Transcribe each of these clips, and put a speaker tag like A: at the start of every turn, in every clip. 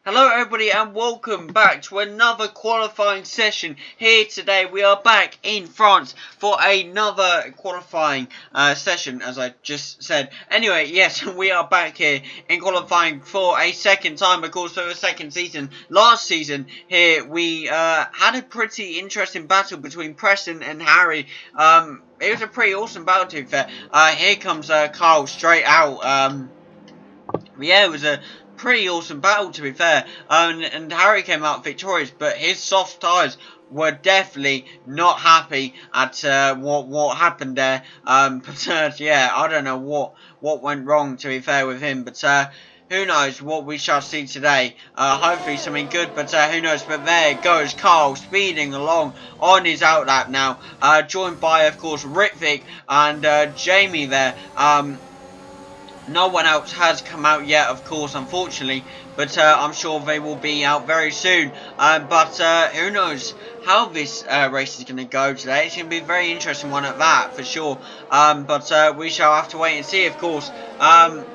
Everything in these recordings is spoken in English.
A: Hello everybody and welcome back to another qualifying session here today. We are back in France for another qualifying session, as I just said. Anyway, yes, we are back here in qualifying for a second time, of course, for the second season. Last season here we had a pretty interesting battle between Preston and Harry. It was a pretty awesome battle, to be fair. Here comes Carl straight out. Yeah, it was a pretty awesome battle, to be fair, and Harry came out victorious, but his soft tyres were definitely not happy at what happened there. But yeah, I don't know what went wrong, to be fair, with him, but who knows what we shall see today. Hopefully something good, but who knows. But there goes Carl speeding along on his outlap now, joined by, of course, Ritvic and Jamie there. No one else has come out yet, of course, unfortunately, but I'm sure they will be out very soon. But who knows how this race is going to go today. It's going to be a very interesting one at that, for sure. But we shall have to wait and see, of course. Our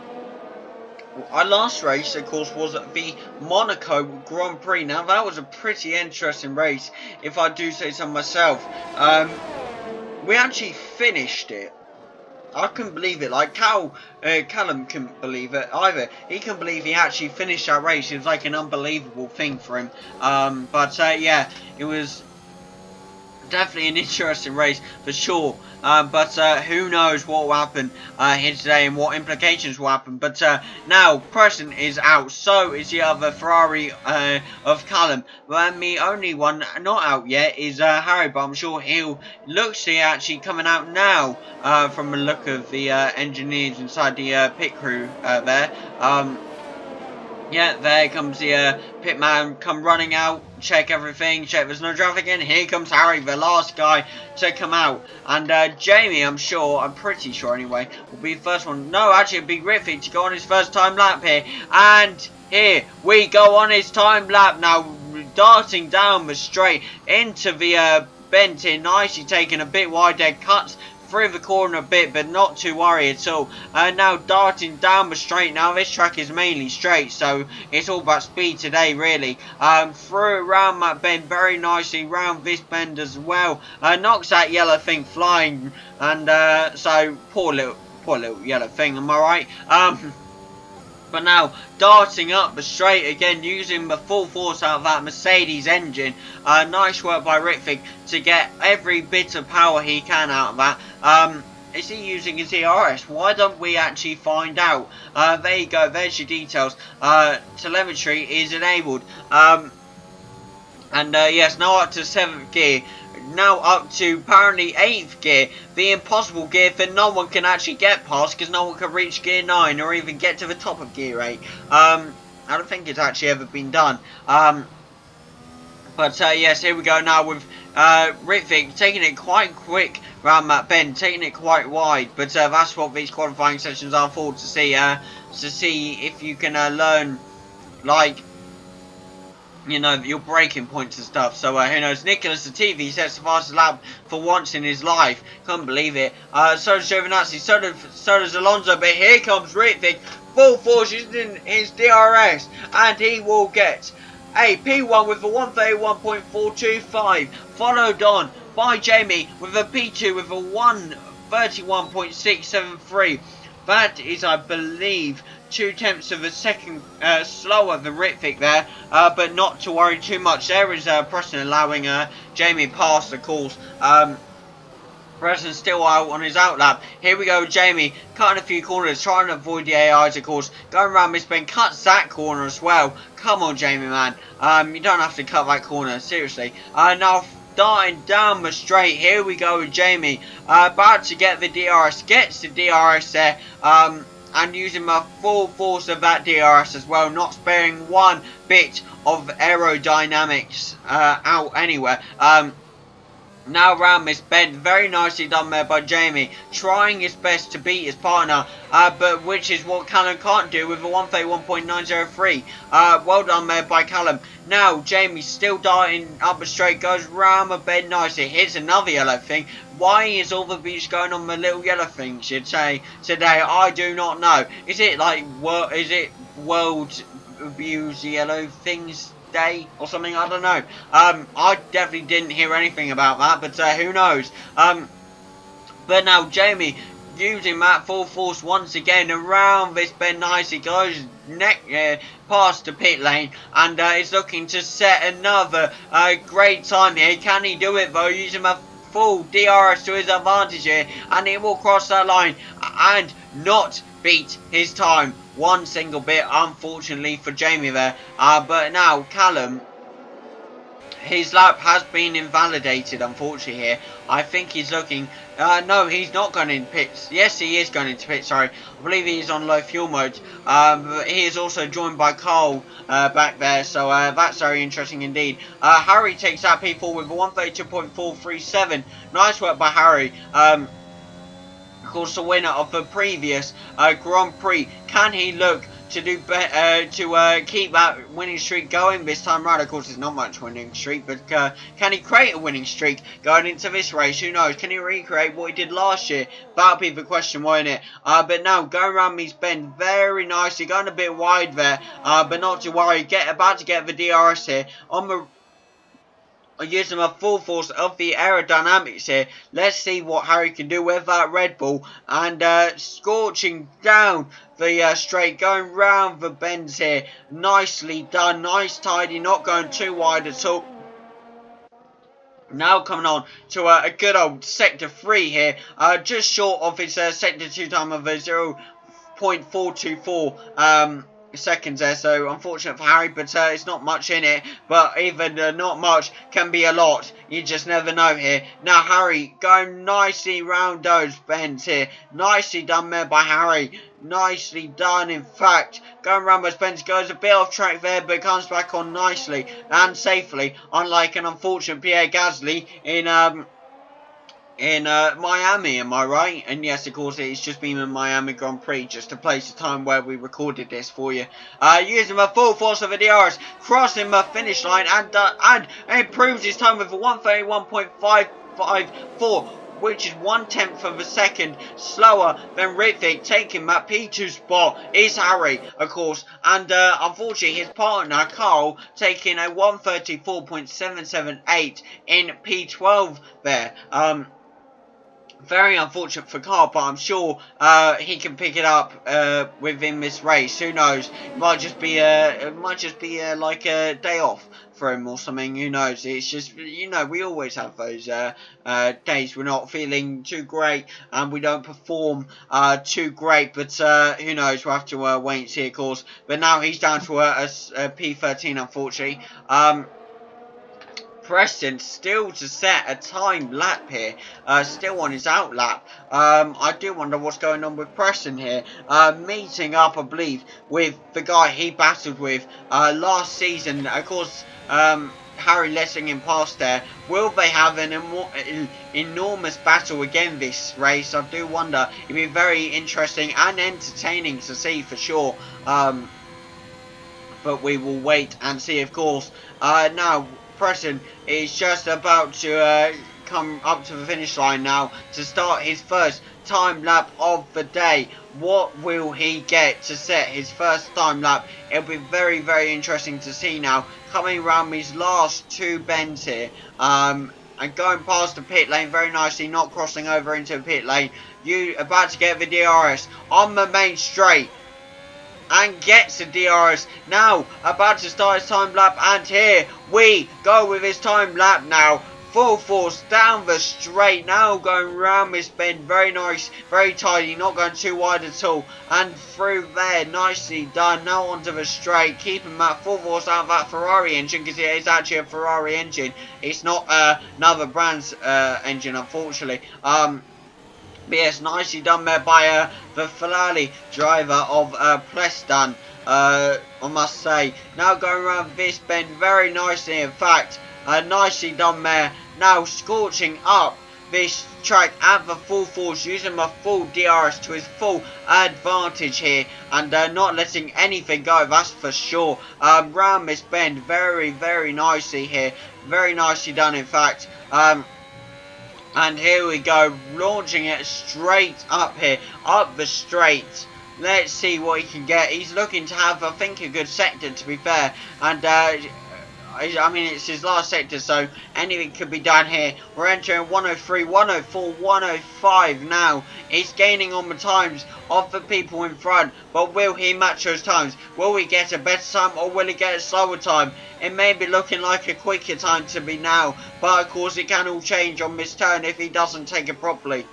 A: last race, of course, was the Monaco Grand Prix. Now, that was a pretty interesting race, if I do say so myself. We actually finished it. I couldn't believe it. Like Callum couldn't believe it either. He couldn't believe he actually finished that race. It was like an unbelievable thing for him. But yeah, it was definitely an interesting race for sure. But who knows what will happen here today and what implications will happen. But now Preston is out, so is the other Ferrari of Callum. And the only one not out yet is Harry, but I'm sure he'll looks to be actually coming out now from the look of the engineers inside the pit crew there. Yeah, there comes the pit man, come running out, check everything, check there's no traffic in. Here comes Harry, the last guy to come out. And Jamie, I'm pretty sure anyway, will be the first one. No, actually it'll be Ritvic to go on his first time lap here. And here we go on his time lap now, darting down the straight into the bend here, nicely taking a bit wide there, cuts through the corner a bit, but not to worry at all. Now darting down the straight. Now this track is mainly straight, so it's all about speed today, really. Through around that bend very nicely, round this bend as well. Knocks that yellow thing flying, and so poor little yellow thing. Am I right? But now, darting up the straight again, using the full force out of that Mercedes engine. Nice work by Ritvic to get every bit of power he can out of that. Is he using his ERS? Why don't we actually find out? There you go, there's your details. Telemetry is enabled. Yes, now up to 7th gear. Now up to apparently 8th gear, the impossible gear that no one can actually get past because no one can reach gear 9 or even get to the top of gear 8. I don't think it's actually ever been done. But yes, here we go now with Ritvic taking it quite quick around that bend, taking it quite wide. But that's what these qualifying sessions are for, to see if you can learn, like, you know, your braking points and stuff. So who knows? Nicholas the TV sets the fastest lap for once in his life. Can't believe it. So does Giovinazzi, so does Alonso. But here comes Ritvic, full force using his DRS, and he will get a P1 with a 131.425, followed on by Jamie with a P2 with a 131.673. That is, I believe, 0.2 of a second slower than Ritvic there, but not to worry too much. There is Preston allowing Jamie past, of course. Preston still out on his outlap. Here we go, Jamie cutting a few corners, trying to avoid the AIs, of course. Going around this bend, cuts that corner as well. Come on, Jamie, man. You don't have to cut that corner, seriously. Now darting down the straight. Here we go with Jamie, about to get the DRS, gets the DRS there, and using my full force of that DRS as well, not sparing one bit of aerodynamics out anywhere. Now round this bend, very nicely done there by Jamie, trying his best to beat his partner, but which is what Callum can't do with a 131.903. Well done there by Callum. Now Jamie still darting up a straight, goes round the bend nicely, hits another yellow thing. Why is all the beach going on the little yellow thing, should say today? I do not know. Is it like world abuse yellow things day or something, I don't know. I definitely didn't hear anything about that, but who knows. But now Jamie using that full force once again around this bend nicely, goes past the pit lane, and is looking to set another great time here. Can he do it though, using a full DRS to his advantage here, and he will cross that line and not beat his time one single bit, unfortunately for Jamie there. But now Callum, his lap has been invalidated, unfortunately, here. I think he's looking... no, he's not going into pits. Yes, he is going into pits, sorry. I believe he is on low fuel mode. But he is also joined by Cole back there, so that's very interesting indeed. Harry takes that P4 with a 132.437. Nice work by Harry. Of course, the winner of the previous Grand Prix. Can he look to do to keep that winning streak going this time round? Of course, it's not much winning streak, but can he create a winning streak going into this race? Who knows? Can he recreate what he did last year? That'll be the question, won't it? But now going around these bend very nicely, going a bit wide there, but not to worry. About to get the DRS here on the. Using a full force of the aerodynamics here. Let's see what Harry can do with that Red Bull, and scorching down the straight, going round the bends here. Nicely done, nice tidy, not going too wide at all. Now coming on to a good old sector 3 here, just short of his sector 2 time of 0.424 seconds there, so unfortunate for Harry, but it's not much in it. But even not much can be a lot, you just never know here. Now Harry going nicely round those bends here, nicely done there by Harry, nicely done in fact. Going around those bends, goes a bit off track there, but comes back on nicely and safely, unlike an unfortunate Pierre Gasly in Miami, am I right? And yes, of course, it's just been a Miami Grand Prix, just to place the time where we recorded this for you. Using the full force of the DRS, crossing the finish line, and improves his time with a 131.554, which is 1/10 of a second slower than Ritvik. Taking that P2 spot is Harry, of course, and unfortunately his partner Carl taking a 134.778 in P12 there. Very unfortunate for Carl, but I'm sure he can pick it up within this race. Who knows? It might just be like a day off for him or something. Who knows? It's just, you know, we always have those days we're not feeling too great and we don't perform too great. But who knows? We'll have to wait and see, of course. But now he's down to a P13, unfortunately. Preston still to set a time lap here, still on his out lap. I do wonder what's going on with Preston here, meeting up I believe with the guy he battled with last season. Of course, Harry letting him pass there. Will they have an enormous battle again this race? I do wonder. It'd be very interesting and entertaining to see for sure. But we will wait and see, of course. Now Preston is just about to come up to the finish line now to start his first time lap of the day. What will he get to set his first time lap? It'll be very, very interesting to see now. Coming around these last two bends here, and going past the pit lane very nicely, not crossing over into the pit lane. You about to get the DRS on the main straight, and gets the DRS. Now about to start his time lap, and here we go with his time lap now. Full force down the straight, now going round this bend, very nice, very tidy, not going too wide at all, and through there, nicely done. Now onto the straight, keeping that full force out of that Ferrari engine, because it is actually a Ferrari engine, it's not another brand's engine, unfortunately. But yes, nicely done there by the Ferrari driver of Preston, I must say. Now going around this bend very nicely, in fact, nicely done there. Now scorching up this track at the full force, using my full DRS to his full advantage here, and not letting anything go, that's for sure. Round this bend very, very nicely here, very nicely done, in fact. And here we go, launching it straight up here, up the straight. let's see what he can get. He's looking to have, I think, a good sector, to be fair. And, I mean, it's his last sector, so anything could be done here. We're entering 103, 104, 105 now. He's gaining on the times of the people in front, but will he match those times? Will he get a better time, or will he get a slower time? It may be looking like a quicker time to be now, but of course it can all change on this turn if he doesn't take it properly.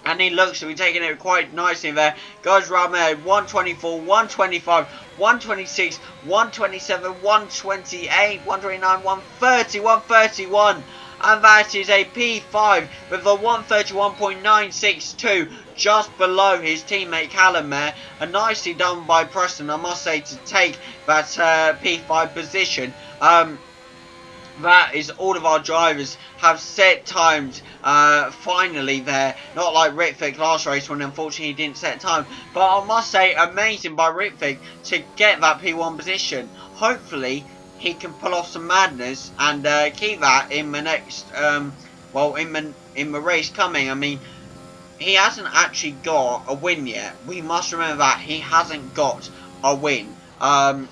A: And he looks to be taking it quite nicely there. Goes right there. 124, 125, 126, 127, 128, 129, 130, 131. And that is a P5 with a 131.962 just below his teammate Callum there. And nicely done by Preston, I must say, to take that P5 position. That is all of our drivers have set times finally there. Not like Ritvic last race when unfortunately he didn't set time. But I must say, amazing by Ritvic to get that P1 position. Hopefully he can pull off some madness and keep that in the next, well, in the race coming. I mean, he hasn't actually got a win yet. We must remember that he hasn't got a win. Of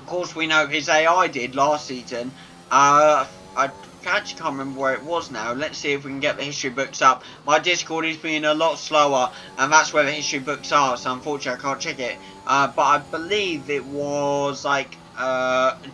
A: course, we know his AI did last season. I actually can't remember where it was now. Let's see if we can get the history books up. My Discord is being a lot slower, and that's where the history books are, so unfortunately I can't check it. But I believe it was like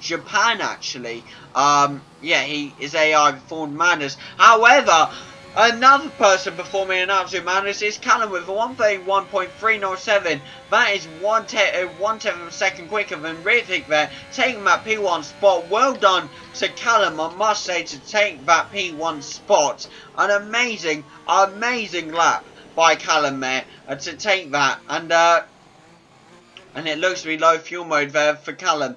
A: Japan actually. Yeah, his AI performed madness. However, another person performing an absolute madness is Callum with a 131.307. That is one tenth of a second quicker than Ritvic there, taking that P1 spot. Well done to Callum, I must say, to take that P1 spot. An amazing lap by Callum there to take that. And it looks to be low fuel mode there for Callum.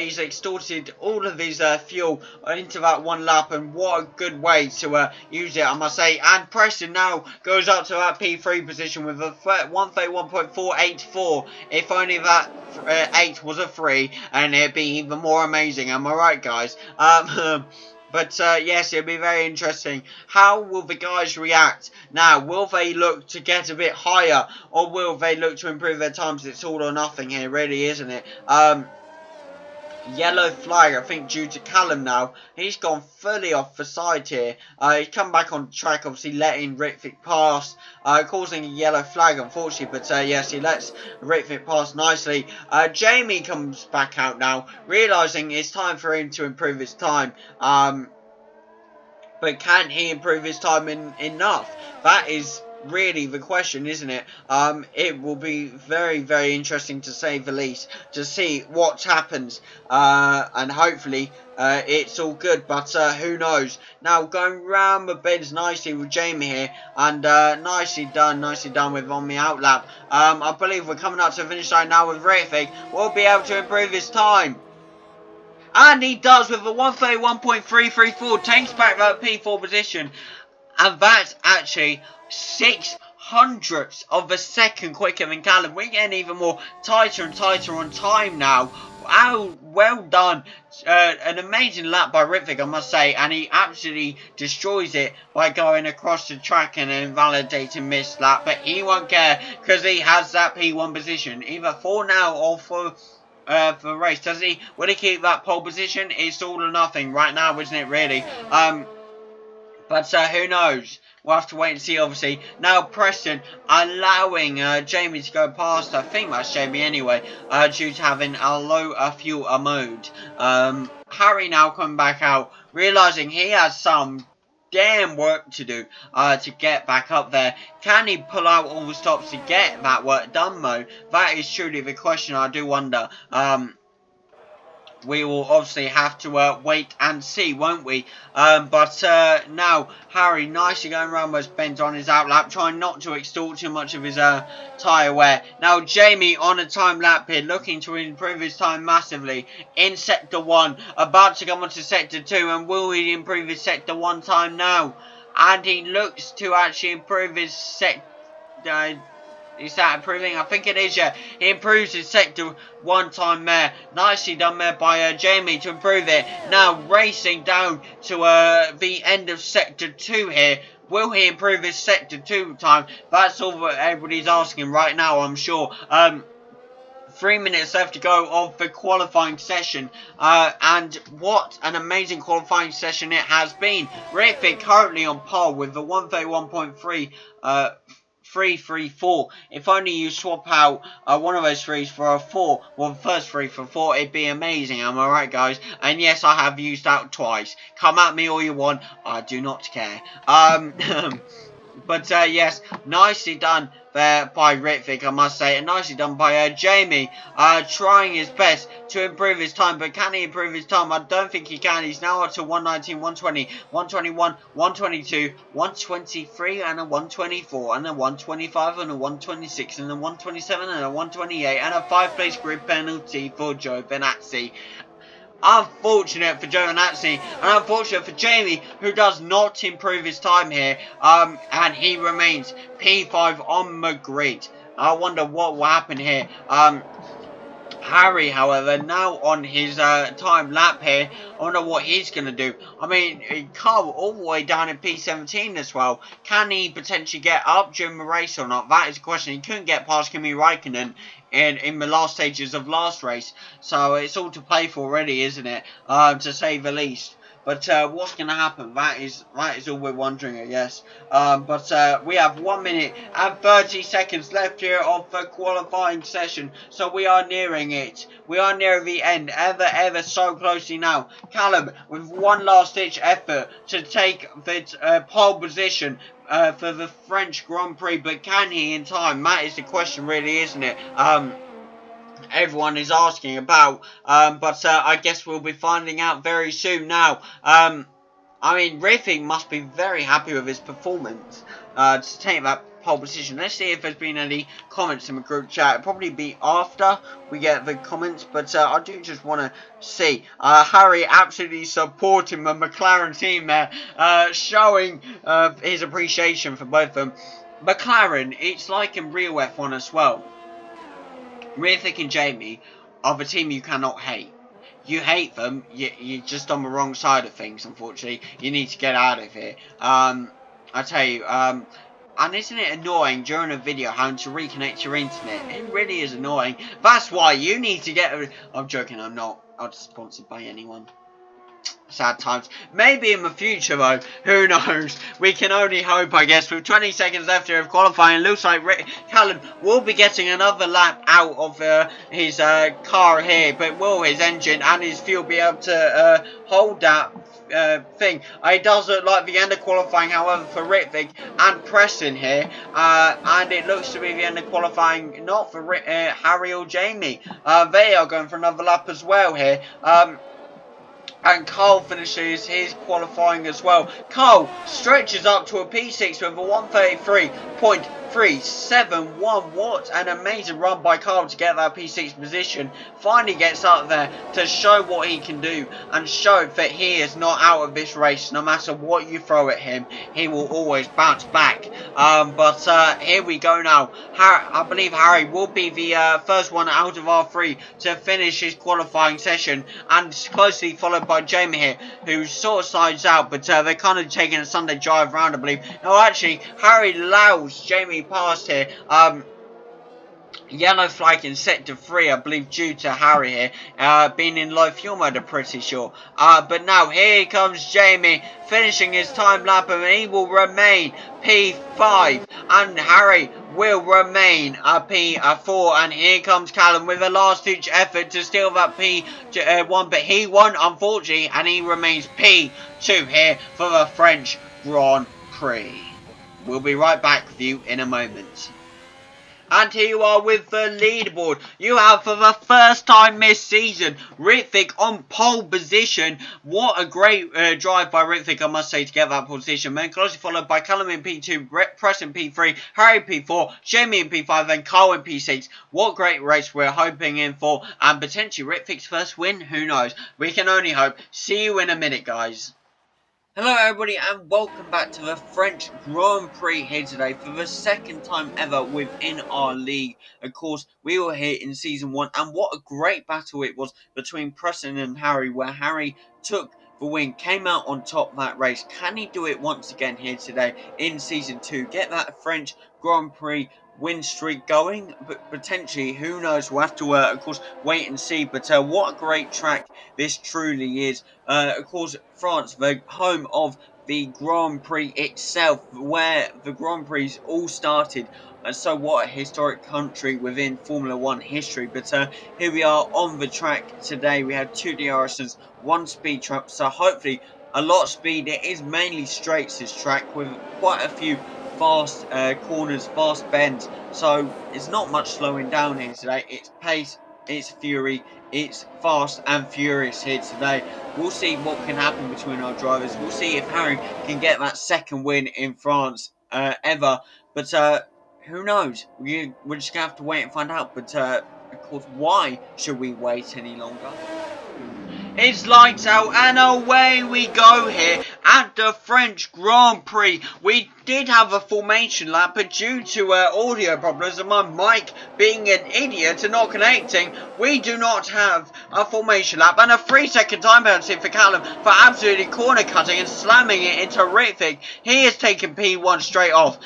A: He's extorted all of his fuel into that one lap, and what a good way to use it, I must say. And Preston now goes up to that P3 position with a 131.484. If only that 8 was a 3, and it'd be even more amazing. Am I right, guys? But yes, it'll be very interesting. How will the guys react? Now, will they look to get a bit higher, or will they look to improve their times? It's all or nothing here, really, isn't it? Yellow flag, I think, due to Callum now. He's gone fully off the side here. He's come back on track, obviously letting Ritvic pass, causing a yellow flag, unfortunately. But yes, he lets Ritvic pass nicely. Jamie comes back out now, realising it's time for him to improve his time. But can he improve his time enough? That is really the question, isn't it? It will be very, very interesting, to say the least, to see what happens, and hopefully it's all good, but who knows. Now, going round the bends nicely with Jamie here, and nicely done with on the outlap. I believe we're coming up to the finish line now with Ritvic. We'll be able to improve his time. And he does with a 131.334, takes back that P4 position. And that's actually 600ths of a second quicker than Callum. We're getting even more tighter and tighter on time now. Wow, well done. An amazing lap by Ritvic, I must say. And he absolutely destroys it by going across the track and invalidating this lap. But he won't care, because he has that P1 position. Either for now or for the race. Does he? Will he keep that pole position? It's all or nothing right now, isn't it, really? But who knows? We'll have to wait and see, obviously. Now, Preston allowing Jamie to go past. I think that's Jamie anyway, due to having a low fuel mode. Harry now coming back out, realising he has some damn work to do to get back up there. Can he pull out all the stops to get that work done, though? That is truly the question, I do wonder. We will obviously have to wait and see, won't we? But now Harry nicely going around those bends on his outlap, trying not to extort too much of his tyre wear. Now Jamie on a time lap here, looking to improve his time massively in Sector 1, about to come on to Sector 2, and will he improve his Sector 1 time now? And he looks to actually improve his Sector... Is that improving? I think it is, yeah. He improves his Sector 1 time there. Nicely done there by Jamie to improve it. Now racing down to the end of Sector 2 here. Will he improve his sector 2 time? That's all that everybody's asking right now, I'm sure. 3 minutes left to go of the qualifying session, and what an amazing qualifying session it has been. Ritvik currently on pole with the 131.3 334. If only you swap out one of those threes for a 4, well, the first 3 for 4, it'd be amazing, am I right, guys? And yes, I have used out twice. Come at me all you want, I do not care. But yes, nicely done there by Ritvik, I must say, and nicely done by Jamie, trying his best to improve his time. But can he improve his time? I don't think he can. He's now up to 119, 120, 121, 122, 123, and a 124, and a 125, and a 126, and a 127, and a 128, and a 5-place grid penalty for Giovinazzi. Unfortunate for Giovinazzi, and unfortunate for Jamie, who does not improve his time here, and he remains P5 on the grid. I wonder what will happen here. Harry, however, now on his time lap here, I wonder what he's going to do. I mean, Carl all the way down in P17 as well. Can he potentially get up during the race or not? That is a question. He couldn't get past Kimi Räikkönen in the last stages of last race. So it's all to play for already, isn't it? To say the least. But what's going to happen? That is all we're wondering, I guess. But we have 1 minute and 30 seconds left here of the qualifying session. So we are nearing it. We are near the end. Ever so closely now. Callum with one last ditch effort to take the pole position for the French Grand Prix. But can he in time? That is the question, really, isn't it? Everyone is asking about, but I guess we'll be finding out very soon now. I mean, Ritvik must be very happy with his performance to take that pole position. Let's see if there's been any comments in the group chat. It'll probably be after we get the comments, but I do just want to see. Harry absolutely supporting the McLaren team there, showing his appreciation for both of them. McLaren, it's like in real F1 as well. Ritvik and Jamie are the team you cannot hate. You hate them, you're just on the wrong side of things, unfortunately. You need to get out of here. I tell you, and isn't it annoying during a video having to reconnect your internet? It really is annoying. That's why you need to get... I'm joking, I'm not sponsored by anyone. Sad times. Maybe in the future though, who knows? We can only hope, I guess. With 20 seconds left here of qualifying, looks like Callum will be getting another lap out of his car here, but will his engine and his fuel be able to hold that thing? It does look like the end of qualifying, however, for Ritvik and Preston here, and it looks to be the end of qualifying not for Harry or Jamie. They are going for another lap as well here. And Carl finishes his qualifying as well. Carl stretches up to a P6 with a 133.371. What an amazing run by Carl to get that P6 position. Finally gets up there to show what he can do and show that he is not out of this race. No matter what you throw at him, he will always bounce back. But here we go now. I believe Harry will be the first one out of our three to finish his qualifying session, and closely followed by Jamie here, who sort of slides out, but they're kind of taking a Sunday drive round, I believe. No, actually, Harry allows Jamie past here. Yellow flag in sector 3, I believe, due to Harry here being in low fuel mode, I'm pretty sure. But now here comes Jamie finishing his time lap, and he will remain P5, and Harry will remain P4. And here comes Callum with a last ditch effort to steal that P1, but he won't, unfortunately, and he remains P2 here for the French Grand Prix. We'll be right back with you in a moment. And here you are with the leaderboard. You have, for the first time this season, Ritvik on pole position. What a great drive by Ritvik, I must say, to get that position. Then closely followed by Callum in P2, Preston P3, Harry P4, Jamie in P5, then Carl in P6. What great race we're hoping in for. And potentially Ritvik's first win, who knows? We can only hope. See you in a minute, guys. Hello everybody, and welcome back to the French Grand Prix here today for the second time ever within our league. Of course, we were here in Season 1, and what a great battle it was between Preston and Harry, where Harry took the win, came out on top of that race. Can he do it once again here today in Season 2? Get that French Grand Prix win streak going? But potentially, who knows? We'll have to, of course, wait and see. But what a great track this truly is. Of course, France, the home of the Grand Prix itself, where the Grand Prix all started. And so what a historic country within Formula 1 history. But here we are on the track today. We have 2 DRSs, 1 speed trap. So hopefully a lot of speed. It is mainly straights, this track, with quite a few fast corners, fast bends. So it's not much slowing down here today. It's pace, it's fury, it's fast and furious here today. We'll see what can happen between our drivers. We'll see if Harry can get that second win in France ever. But who knows? We're just going to have to wait and find out. But of course, why should we wait any longer? It's lights out and away we go here at the French Grand Prix. We did have a formation lap, but due to audio problems and my mic being an idiot and not connecting, we do not have a formation lap. And a 3-second time penalty for Callum for absolutely corner cutting and slamming it into Ritvic. He has taken P1 straight off.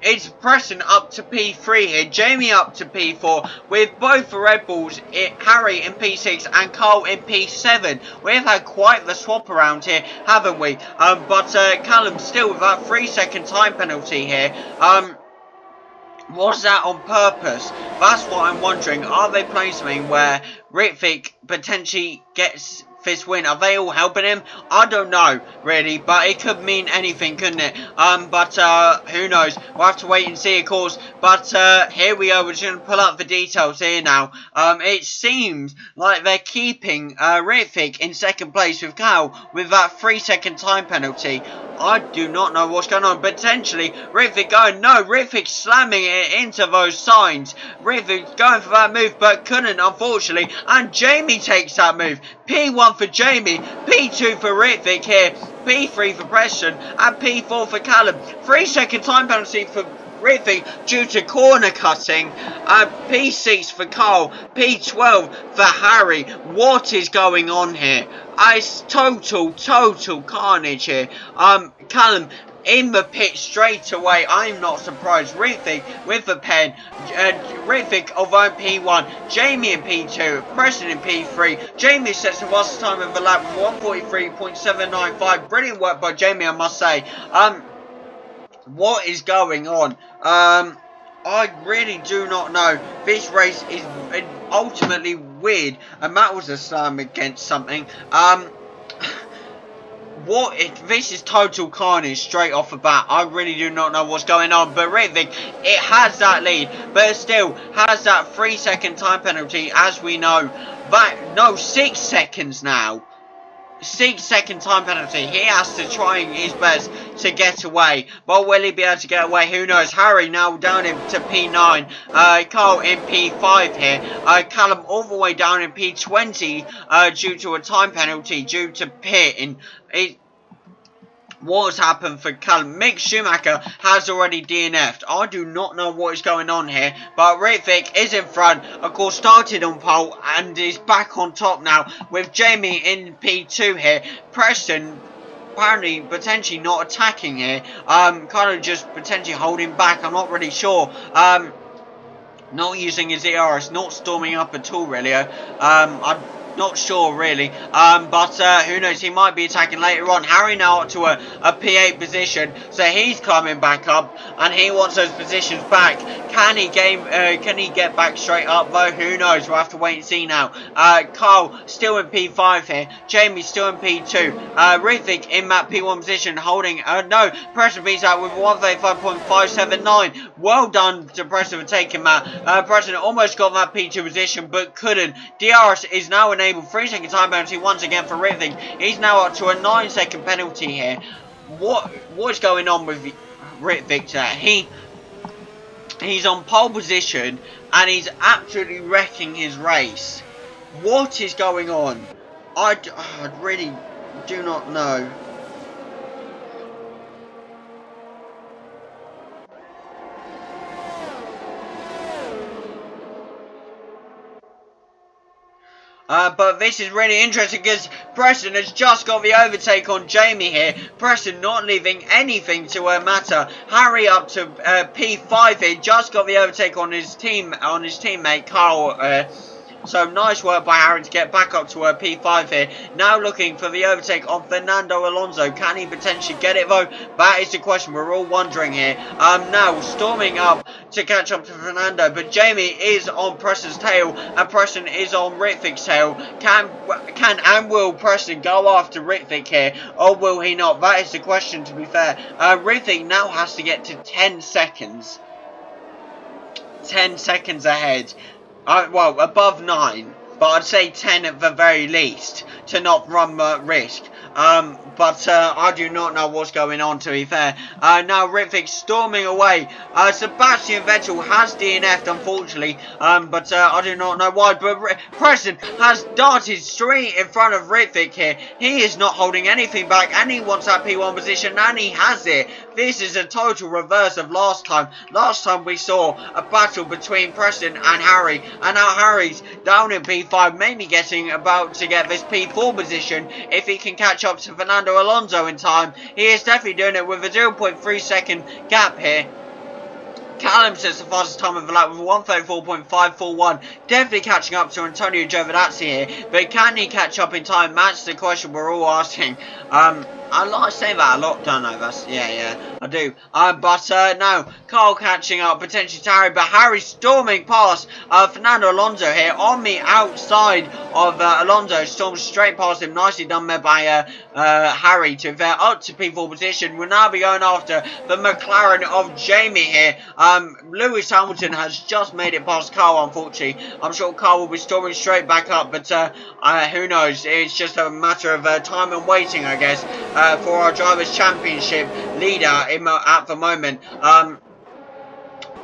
A: It's Preston up to P3 here, Jamie up to P4, with both the Red Bulls, Harry in P6 and Carl in P7. We've had quite the swap around here, haven't we? But Callum still with that 3-second time penalty here. Was that on purpose? That's what I'm wondering. Are they playing something where Ritvic potentially gets this win? Are they all helping him? I don't know, really, but it could mean anything, couldn't it? But who knows? We'll have to wait and see, of course. But here we are. We're just going to pull up the details here now. It seems like they're keeping Ritvic in second place with Cal with that 3-second time penalty. I do not know what's going on. Potentially, Ritvic going, no, Ritvic slamming it into those signs. Ritvic going for that move, but couldn't, unfortunately. And Jamie takes that move. P1 for Jamie, P2 for Ritvic here, P3 for Preston, and P4 for Callum. 3-second time penalty for Ritvic due to corner cutting. P6 for Carl, P12 for Harry. What is going on here? It's total carnage here. Callum in the pit straight away. I'm not surprised. Ritvic with the pen. Ritvic of P1. Jamie in P2. Preston in P3. Jamie sets the fastest time of the lap with 1:43.795. Brilliant work by Jamie, I must say. What is going on? I really do not know. This race is ultimately weird. And that was a slam against something. This is total carnage straight off the bat. I really do not know what's going on. But Ritvic, it has that lead, but it still has that 3-second time penalty, as we know. 6 seconds now. 6-second time penalty. He has to try his best to get away. But will he be able to get away? Who knows? Harry now down into P9. Carl in P5 here. Callum all the way down in P20 due to a time penalty due to pitting. What has happened for Callum? Mick Schumacher has already DNF'd. I do not know what is going on here, but Ritvic is in front. Of course, started on pole and is back on top now with Jamie in P2 here. Preston apparently potentially not attacking here. Kind of just potentially holding back. I'm not really sure. Not using his ERS, not storming up at all, really. I'm not sure, really. But who knows? He might be attacking later on. Harry now up to a P8 position, so he's coming back up, and he wants those positions back. Can he get back straight up, though? Who knows? We'll have to wait and see now. Carl still in P5 here. Jamie still in P2. Ritvic in that P1 position, holding. No, Preston beats out with 135.579. Well done to Preston for taking that. Preston almost got that P2 position, but couldn't. DRS is now enabled. 3-second time penalty once again for Ritvic. He's now up to a 9-second penalty here. What's going on with Ritvic there? He's on pole position and he's absolutely wrecking his race. What is going on? I really do not know. But this is really interesting because Preston has just got the overtake on Jamie here. Preston not leaving anything to matter. Harry up to P5 here, just got the overtake on his teammate Carl. So nice work by Harry to get back up to P5 here. Now looking for the overtake on Fernando Alonso. Can he potentially get it though? That is the question we're all wondering here. Now storming up to catch up to Fernando, but Jamie is on Preston's tail and Preston is on Ritvik's tail. Can and will Preston go after Ritvik here, or will he not? That is the question, to be fair. Ritvik now has to get to 10 seconds. 10 seconds ahead. Well, above 9, but I'd say 10 at the very least to not run risk. But I do not know what's going on, to be fair. Now Ritvik storming away. Sebastian Vettel has DNF'd, unfortunately, but I do not know why. But Preston has darted straight in front of Ritvik here. He is not holding anything back, and he wants that P1 position, and he has it. This is a total reverse of last time. Last time we saw a battle between Preston and Harry, and now Harry's down in P5, maybe getting about to get this P4 position if he can catch up to Fernando Alonso in time. He is definitely doing it with a 0.3 second gap here. Callum sets the fastest time of the lap with 1:34.541. Definitely catching up to Antonio Giovinazzi here, but can he catch up in time? That's the question we're all asking. I like saying that a lot, don't I? Yeah, I do. But no, Carl catching up potentially to Harry, but Harry storming past Fernando Alonso here on the outside of Alonso, storms straight past him. Nicely done there by Harry to get up to P4 position. We'll now be going after the McLaren of Jamie here. Lewis Hamilton has just made it past Carl, unfortunately. I'm sure Carl will be storming straight back up, but who knows? It's just a matter of time and waiting, I guess, for our Drivers' Championship leader at the moment.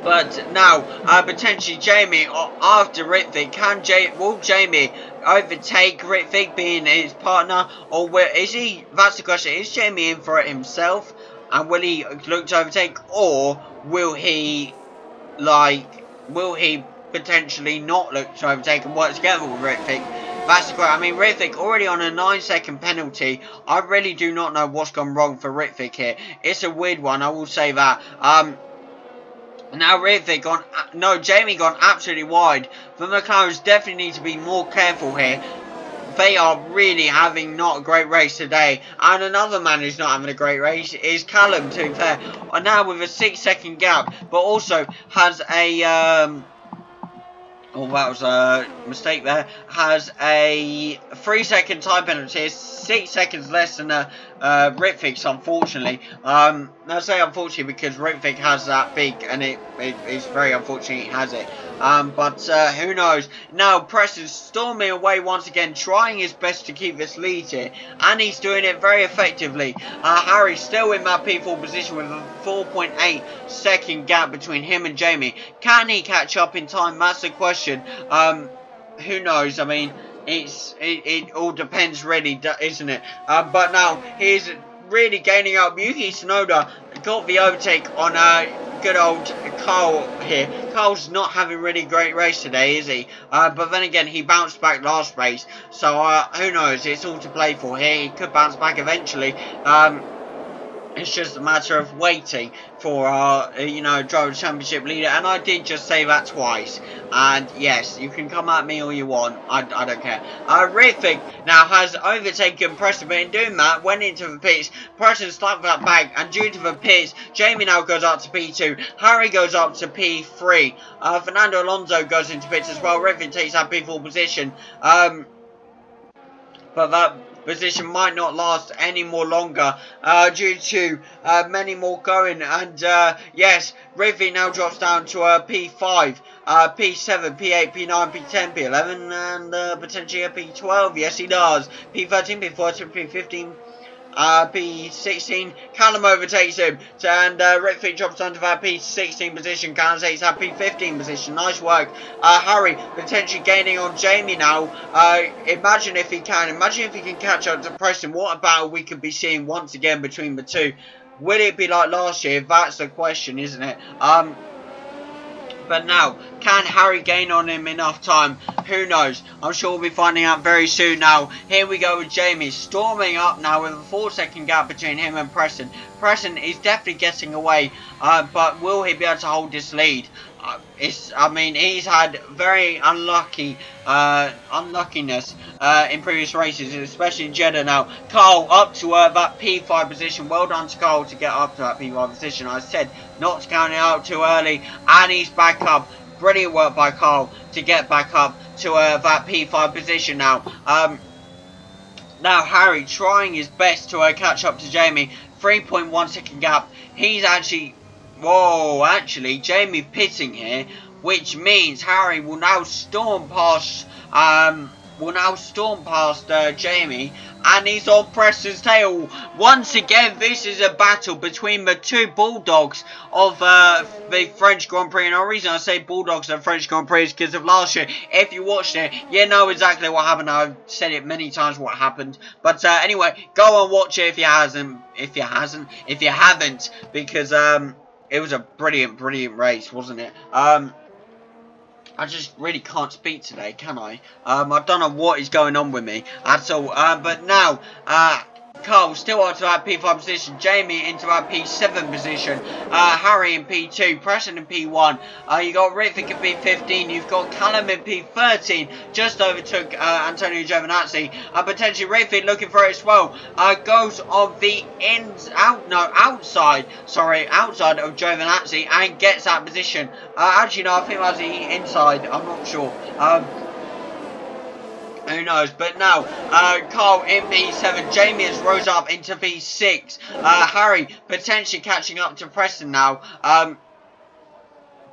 A: But now, potentially Jamie after Ritvik. Will Jamie overtake Ritvik being his partner, or is he? That's the question. Is Jamie in for it himself, and will he look to overtake, or will he potentially not look to overtake and work together with Ritvik? That's the question. I mean, Ritvik already on a 9-second penalty. I really do not know what's gone wrong for Ritvik here. It's a weird one, I will say that. Now Jamie gone absolutely wide. The McLarens definitely need to be more careful here. They are really having not a great race today. And another man who's not having a great race is Callum, to be fair. Now with a 6-second gap, but also has a oh, that was a mistake there. Has a 3-second time penalty. 6 seconds less than Ritvik's, unfortunately. I say unfortunately because Ritvik has that big, and it's very unfortunate he has it. But who knows? Now Preston's storming away once again, trying his best to keep this lead here, and he's doing it very effectively. Harry's still in that P4 position with a 4.8 second gap between him and Jamie. Can he catch up in time? That's the question. Who knows? I mean, it all depends, really, isn't it? But now he's really gaining up. Yuki Tsunoda got the overtake on good old Carl here. Carl's not having really a great race today, is he? But then again, he bounced back last race, so who knows? It's all to play for here. He could bounce back eventually. It's just a matter of waiting for our, Drivers' Championship leader. And I did just say that twice. And yes, you can come at me all you want. I don't care. Ritvik now has overtaken Preston, but in doing that, went into the pits. Preston stuck that back, and due to the pits, Jamie now goes up to P2. Harry goes up to P3. Fernando Alonso goes into pits as well. Ritvik takes that P4 position. But that position might not last any more longer due to many more going, and yes, Ritvik now drops down to P5, P7, P8, P9, P10, P11, and potentially a P12. Yes, he does. P13, P14, P15, P16. Callum overtakes him, and Ritvik drops down to that P16 position. Callum takes that P15 position. Nice work. Harry potentially gaining on Jamie now. Imagine if he can catch up to Preston. What a battle we could be seeing once again between the two. Will it be like last year? That's the question, isn't it? But now, Can Harry gain on him enough time? Who knows? I'm sure we'll be finding out very soon now. Here we go with Jamie storming up now with a 4-second gap between him and Preston. Preston is definitely getting away, but will he be able to hold this lead? I mean, he's had very unluckiness in previous races, especially in Jeddah now. Carl up to that P5 position. Well done to Carl to get up to that P5 position. I said not to count it out too early, and he's back up. Brilliant work by Carl to get back up to that P5 position now. Now Harry trying his best to catch up to Jamie. 3.1 second gap. He's actually... Whoa, actually, Jamie pitting here, which means Harry will now storm past Jamie, and he's on Preston's tail. Once again, this is a battle between the two bulldogs of the French Grand Prix. And the reason I say bulldogs of French Grand Prix is because of last year. If you watched it, you know exactly what happened. I've said it many times what happened. But anyway, go and watch it if you haven't, because it was a brilliant race, wasn't it? I just really can't speak today, can I? I don't know what is going on with me at all. But now, Carl still out to that P5 position. Jamie into that P7 position. Harry in P2. Preston in P1. You got Ritvick in P15. You've got Callum in P13. Just overtook Antonio Giovinazzi. Potentially Ritvick looking for it as well. Goes on the outside of Giovinazzi and gets that position. Actually, no, I think that's the inside. I'm not sure. Who knows? But now, Carl in P7. Jamie has rose up into P6. Harry potentially catching up to Preston now.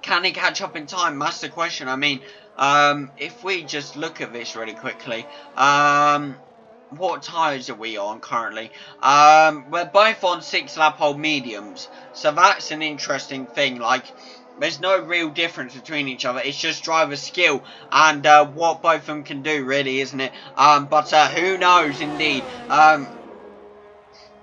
A: Can he catch up in time? That's the question. I mean, if we just look at this really quickly. What tyres are we on currently? We're both on 6-lap hole mediums. So that's an interesting thing. Like, there's no real difference between each other. It's just driver skill and what both of them can do, really, isn't it? But who knows, indeed.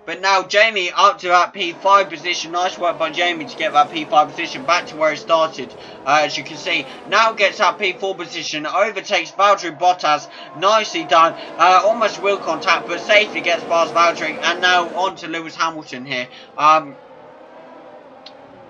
A: But now Jamie up to that P5 position. Nice work by Jamie to get that P5 position back to where it started. As you can see, now gets that P4 position. Overtakes Valtteri Bottas. Nicely done. Almost wheel contact, but safely gets past Valtteri. And now on to Lewis Hamilton here.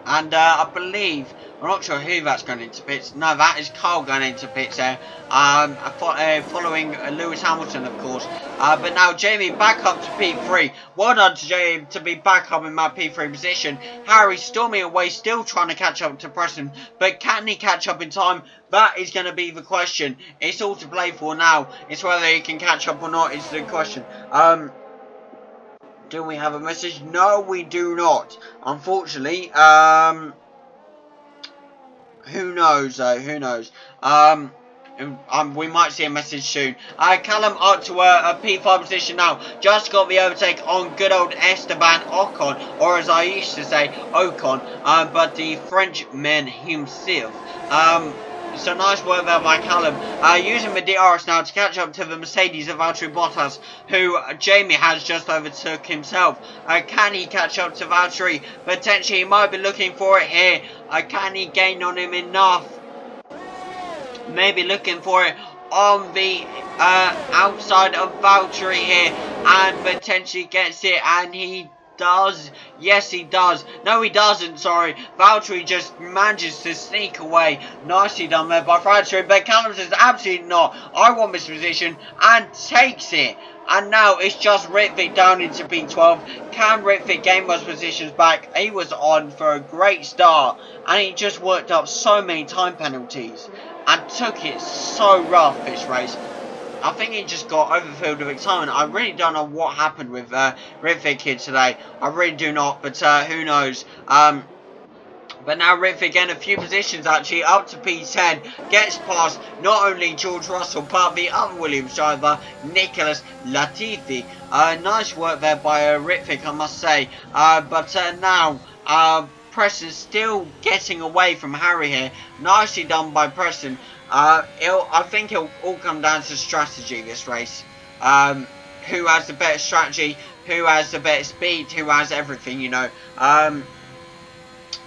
A: And I believe, I'm not sure who that's going into pits. No, that is Carl going into pits there. Following Lewis Hamilton, of course. But now Jamie back up to P3. Well done to Jamie to be back up in that P3 position. Harry storming away, still trying to catch up to Preston. But can he catch up in time? That is going to be the question. It's all to play for now. It's whether he can catch up or not is the question. Do we have a message? No, we do not. Unfortunately, who knows though? Who knows? We might see a message soon. Callum up to a P5 position now. Just got the overtake on good old Esteban Ocon, or as I used to say, Ocon. But the Frenchman himself. So nice work there by Callum. Using the DRS now to catch up to the Mercedes of Valtteri Bottas, who Jamie has just overtook himself. Can he catch up to Valtteri? Potentially he might be looking for it here. Can he gain on him enough? Maybe looking for it on the outside of Valtteri here, and potentially gets it, and he does. Yes, he does. No, he doesn't, sorry. Valtteri just manages to sneak away. Nicely done there by Valtteri, but Callum says absolutely not. I want this position, and takes it. And now it's just Ritvick down into P12. Can Ritvick gain those positions back? He was on for a great start, and he just worked up so many time penalties and took it so rough this race. I think he just got overfilled with excitement. I really don't know what happened with Ritvick here today. I really do not, but who knows. But now Ritvick in a few positions actually, up to P10. Gets past not only George Russell, but the other Williams driver, Nicholas Latifi. Nice work there by Ritvick, I must say. But now Preston still getting away from Harry here. Nicely done by Preston. I think it'll all come down to strategy this race. Who has the better strategy, who has the better speed, who has everything, you know.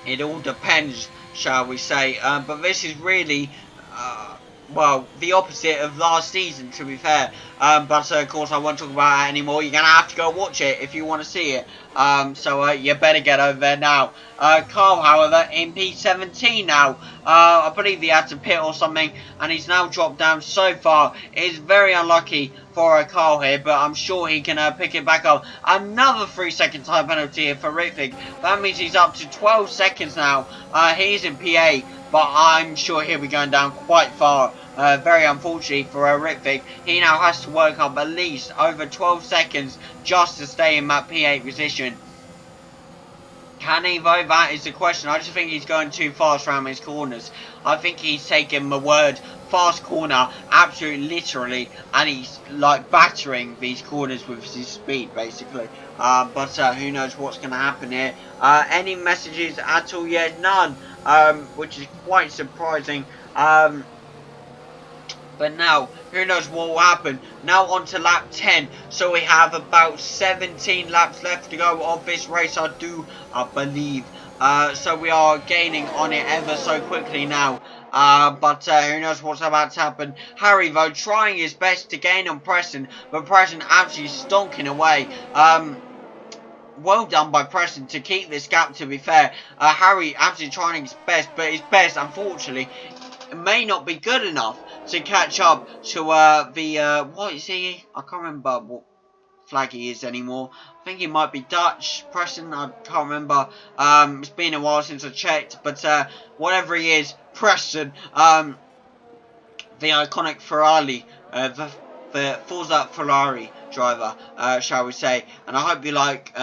A: It all depends shall we say. But this is really, well, the opposite of last season, to be fair. But of course I won't talk about it anymore. You're going to have to go watch it if you want to see it. So you better get over there now. Carl, however, in P17 now. I believe he had to pit or something, and he's now dropped down so far. It's very unlucky for Carl here, but I'm sure he can pick it back up. Another 3-second time penalty here for Ritвik. That means he's up to 12 seconds now. He's in P8, but I'm sure he'll be going down quite far. Very unfortunately for Ritвik. He now has to work up at least over 12 seconds just to stay in that P8 position. Can he though? That is the question. I just think he's going too fast around his corners. I think he's taken the word fast corner absolutely literally, and he's like battering these corners with his speed basically. But who knows what's going to happen here. Any messages at all yet? None, which is quite surprising. But now, who knows what will happen. Now on to lap 10. So we have about 17 laps left to go of this race, I believe. So we are gaining on it ever so quickly now. But who knows what's about to happen. Harry, though, trying his best to gain on Preston. But Preston absolutely stonking away. Well done by Preston to keep this gap, to be fair. Harry absolutely trying his best. But his best, unfortunately, may not be good enough to catch up to what is he? I can't remember what flag he is anymore. I think he might be Dutch, Preston, I can't remember. It's been a while since I checked, but whatever he is, Preston, the iconic Ferrari, the Forza Ferrari driver, shall we say. And I hope you like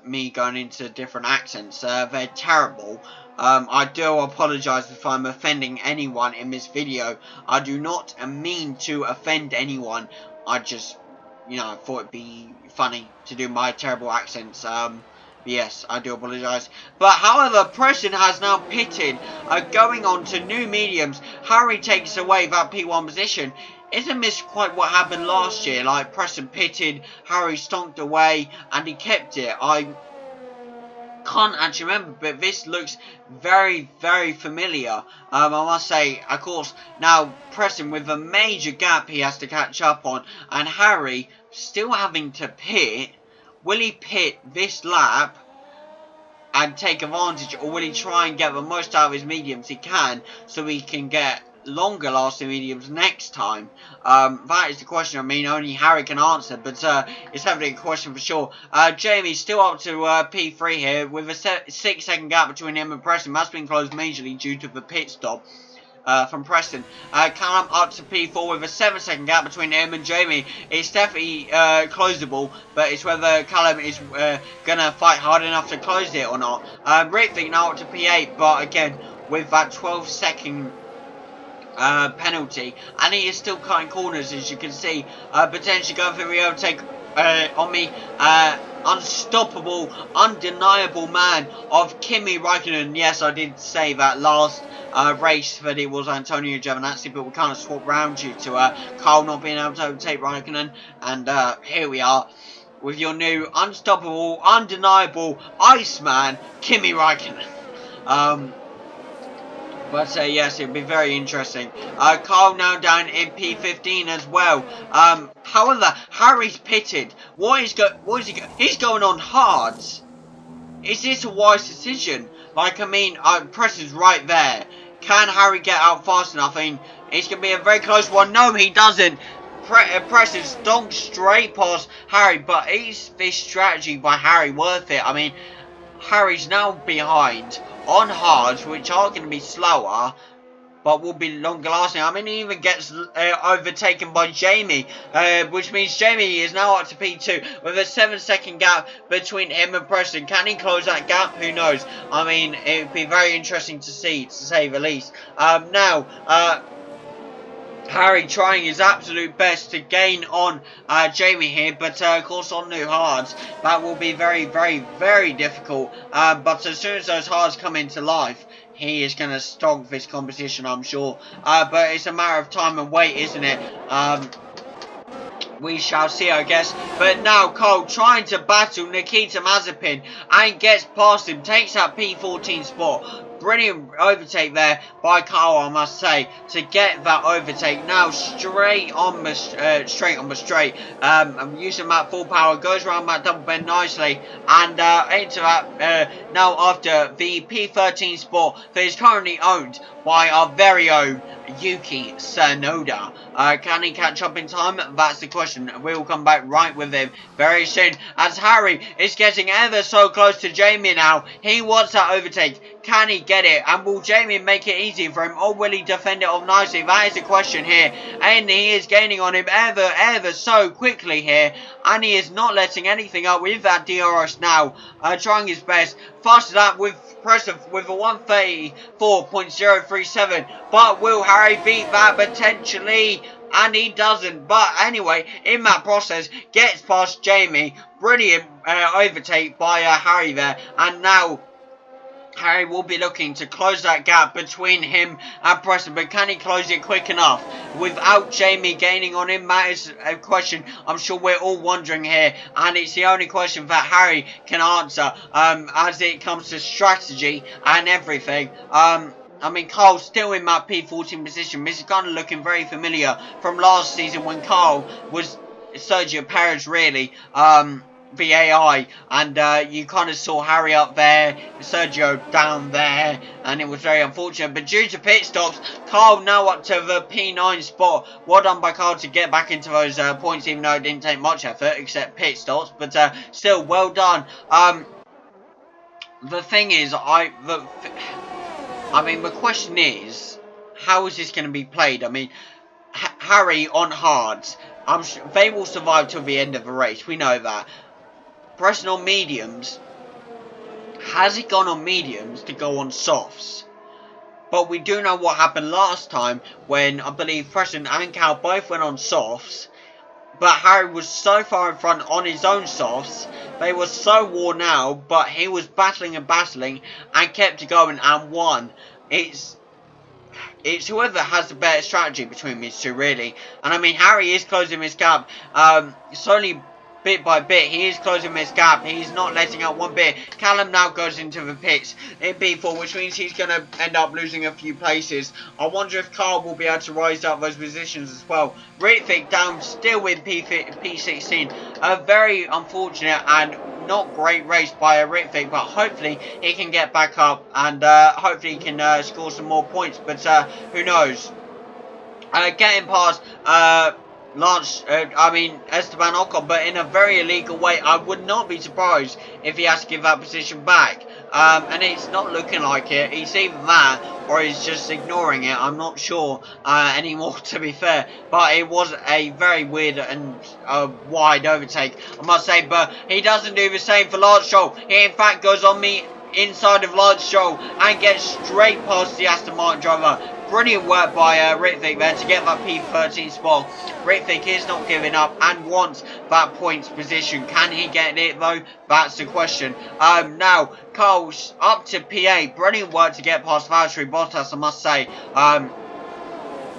A: me going into different accents. They're terrible. I do apologise if I'm offending anyone in this video. I do not mean to offend anyone. I just, you know, thought it'd be funny to do my terrible accents. Yes, I do apologise. But however, Preston has now pitted, going on to new mediums. Harry takes away that P1 position. Isn't this quite what happened last year? Like, Preston pitted, Harry stonked away, and he kept it. I can't actually remember, but this looks very, very familiar. I must say, of course, now Preston with a major gap he has to catch up on, and Harry still having to pit. Will he pit this lap and take advantage, or will he try and get the most out of his mediums he can, so he can get longer lasting mediums next time? That is the question. I mean, only Harry can answer, but it's definitely a question for sure. Jamie's still up to P3 here with a 6-second gap between him and Preston. That's been closed majorly due to the pit stop from Preston. Callum up to P4 with a 7-second gap between him and Jamie. It's definitely closable, but it's whether Callum is going to fight hard enough to close it or not. Ritвik now up to P8, but again, with that 12-second penalty, and he is still cutting corners, as you can see, potentially going for the overtake on me. Unstoppable, undeniable man of Kimi Räikkönen. Yes, I did say that last race that it was Antonio Giovinazzi, but we kind of swapped round due to Carl not being able to overtake Räikkönen, and here we are with your new unstoppable, undeniable Iceman, Kimi Räikkönen. But yes, it'll be very interesting. Carl now down in P15 as well. However, Harry's pitted. What is he going? He's going on hards. Is this a wise decision? Like, I mean, Preston's right there. Can Harry get out fast enough? I mean, it's going to be a very close one. No, he doesn't. Preston stonks straight past Harry. But is this strategy by Harry worth it? I mean, Harry's now behind on hards, which are going to be slower, but will be longer lasting. I mean, he even gets overtaken by Jamie, which means Jamie is now up to P2 with a 7-second gap between him and Preston. Can he close that gap? Who knows? I mean, it would be very interesting to see, to say the least. Now, Harry trying his absolute best to gain on Jamie here, but of course on new hards that will be very, very, very difficult. But as soon as those hards come into life, he is going to stonk this competition, I'm sure. But it's a matter of time and wait, isn't it? We shall see, I guess. But now Cole trying to battle Nikita Mazepin and gets past him, takes that P14 spot. Brilliant overtake there by Carl, I must say, to get that overtake. Now straight on the straight. I'm using that full power, goes around that double bend nicely, and into that. Now after the P13 Sport that is currently owned by our very own Yuki Tsunoda. Can he catch up in time? That's the question. We will come back right with him very soon, as Harry is getting ever so close to Jamie now. He wants that overtake. Can he get it? And will Jamie make it easy for him, or will he defend it off nicely? That is the question here. And he is gaining on him ever so quickly here, and he is not letting anything up with that DRS now. Trying his best. Faster that with impressive with a 134.037, but will Harry beat that potentially? And he doesn't, but anyway, in that process, gets past Jamie. Brilliant overtake by Harry there, and now Harry will be looking to close that gap between him and Preston, but can he close it quick enough without Jamie gaining on him? That is a question I'm sure we're all wondering here, and it's the only question that Harry can answer as it comes to strategy and everything. I mean, Carl's still in that P14 position. This is kind of looking very familiar from last season when Carl was Sergio Perez, really. The AI, and you kind of saw Harry up there, Sergio down there, and it was very unfortunate. But due to pit stops, Carl now up to the P9 spot. Well done by Carl to get back into those points, even though it didn't take much effort except pit stops, but still well done. The thing is, I mean, the question is, how is this going to be played? I mean, Harry on hards, I'm sure they will survive till the end of the race. We know that. Preston on mediums. Has he gone on mediums to go on softs? But we do know what happened last time when I believe Preston and Cal both went on softs. But Harry was so far in front on his own softs. They were so worn out, but he was battling and kept going and won. It's whoever has the better strategy between these two, really. And I mean, Harry is closing his gap slowly, bit by bit. He is closing this gap. He's not letting up one bit. Callum now goes into the pits in P4, which means he's going to end up losing a few places. I wonder if Carl will be able to rise up those positions as well. Ritvic down still with P16. A very unfortunate and not great race by Ritvic, but hopefully he can get back up and hopefully he can score some more points. But who knows? Getting past Esteban Ocon, but in a very illegal way. I would not be surprised if he has to give that position back. And it's not looking like it. He's either that or he's just ignoring it. I'm not sure anymore, to be fair. But it was a very weird and wide overtake, I must say. But he doesn't do the same for Lance Stroll. He, in fact, goes on the inside of Lance Stroll and gets straight past the Aston Martin driver. Brilliant work by Ritvic there to get that P13 spot. Ritvic is not giving up and wants that points position. Can he get it though? That's the question. Now, Carl's up to P8. Brilliant work to get past Valtteri Bottas, I must say.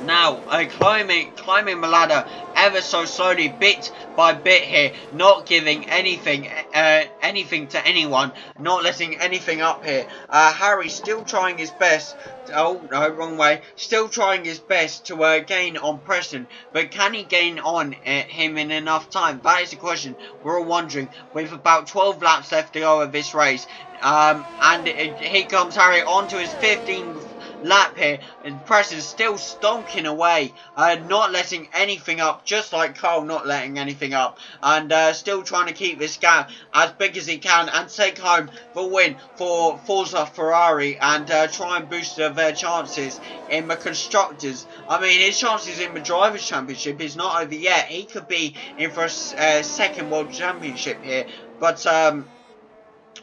A: Now, climbing the ladder ever so slowly, bit by bit here, not giving anything to anyone, not letting anything up here. Harry still trying his best. Oh no, wrong way. Still trying his best to gain on Preston, but can he gain on him in enough time? That is the question we're all wondering. With about 12 laps left to go of this race, and here comes Harry onto his 15th lap here, and Preston's still stonking away, not letting anything up, just like Carl not letting anything up, and still trying to keep this gap as big as he can and take home the win for Forza Ferrari and try and boost their chances in the Constructors. I mean, his chances in the Drivers' Championship is not over yet. He could be in for a second World Championship here, but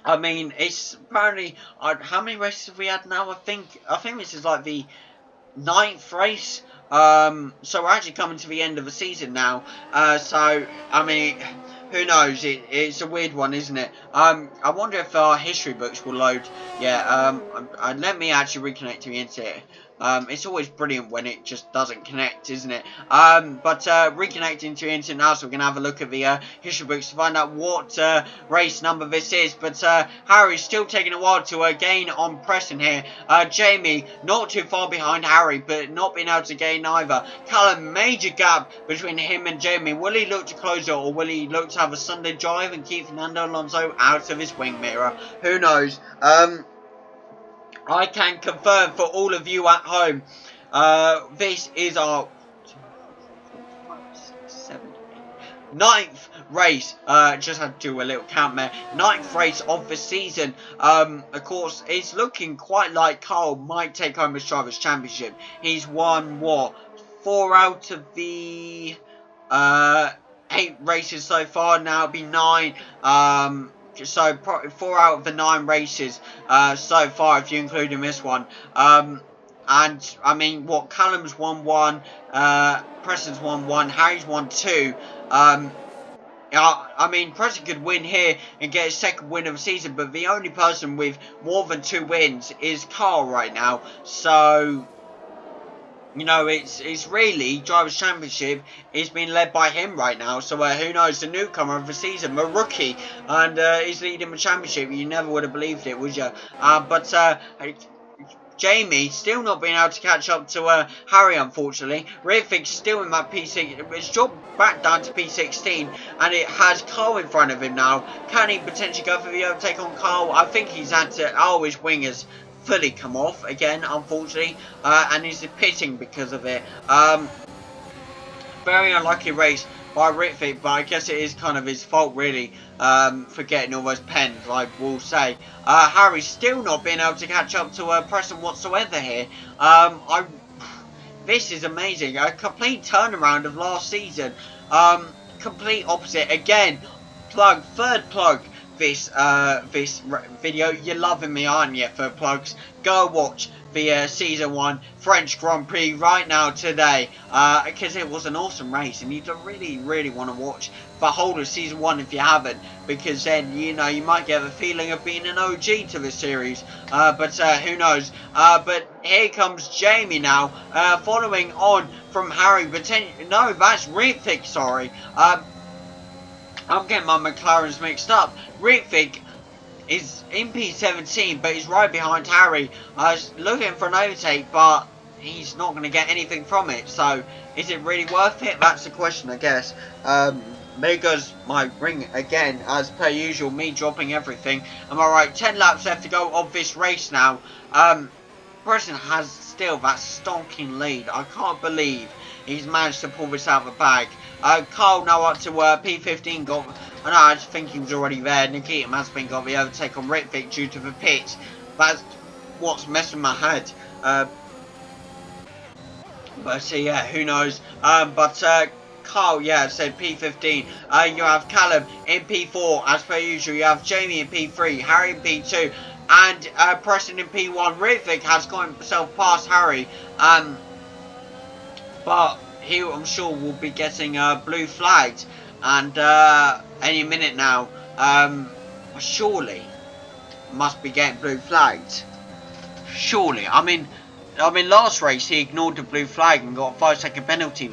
A: I mean, it's apparently, how many races have we had now? I think this is like the 9th race. So we're actually coming to the end of the season now. So, I mean, who knows? It's a weird one, isn't it? I wonder if our history books will load. Yeah, let me actually reconnect to the internet. It's always brilliant when it just doesn't connect, isn't it? But reconnecting to the internet now, so we're going to have a look at the history books to find out what race number this is. But Harry's still taking a while to gain on Preston here. Jamie not too far behind Harry, but not being able to gain either. Callum, major gap between him and Jamie. Will he look to close it, or will he look to have a Sunday drive and keep Fernando Alonso out of his wing mirror? Who knows? I can confirm for all of you at home, this is our 9th race. Just had to do a little count there. 9th race of the season. Of course, it's looking quite like Carl might take home his Drivers' Championship. He's won, what, 4 out of the 8 races so far. Now it'll be 9. So 4 out of the 9 races so far, if you include in this one. And I mean, what, Callum's won 1, Preston's won 1, Harry's won 2. I mean, Preston could win here and get his 2nd win of the season, but the only person with more than 2 wins is Carl right now. So, you know, it's really Drivers' Championship is being led by him right now. So who knows? The newcomer of the season, the rookie, and he's leading the championship. You never would have believed it, would you? But Jamie still not being able to catch up to Harry, unfortunately. Ritvik's still in that P6. It's dropped back down to P16, and it has Carl in front of him now. Can he potentially go for the overtake on Carl? I think he's had to. Oh, his wing has fully come off again, unfortunately, and he's pitting because of it. Very unlucky race by Ritvik, but I guess it is kind of his fault, really, for getting all those pens, I will say. Harry's still not being able to catch up to Preston whatsoever here. This is amazing. A complete turnaround of last season. Complete opposite. Again, third plug. This video. You're loving me, aren't you, for plugs? Go watch the Season 1 French Grand Prix right now today, because it was an awesome race, and you really want to watch the whole of Season 1 if you haven't, because then, you know, you might get the feeling of being an OG to the series, but who knows. But here comes Jamie now, following on from Harry, no, that's Ritvik, sorry. I'm getting my McLarens mixed up. Ritvik is in P17, but he's right behind Harry. Looking for an overtake, but he's not going to get anything from it. So, is it really worth it? That's the question, I guess. There goes my ring again, as per usual, me dropping everything. Am I right? 10 laps left to go of this race now. Preston has still that stonking lead. I can't believe he's managed to pull this out of the bag. Carl now up to P15 got. I know, I just think he was already there. Nikita Mazepin got the overtake on Ritvik due to the pit. That's what's messing my head. But yeah, who knows. But Carl, yeah, said P15. You have Callum in P4 as per usual. You have Jamie in P3, Harry in P2, and Preston in P1. Ritvik has got himself past Harry. But he, I'm sure, will be getting blue flagged, and any minute now. Surely must be getting blue flagged. Surely, I mean, last race he ignored the blue flag and got a 5-second penalty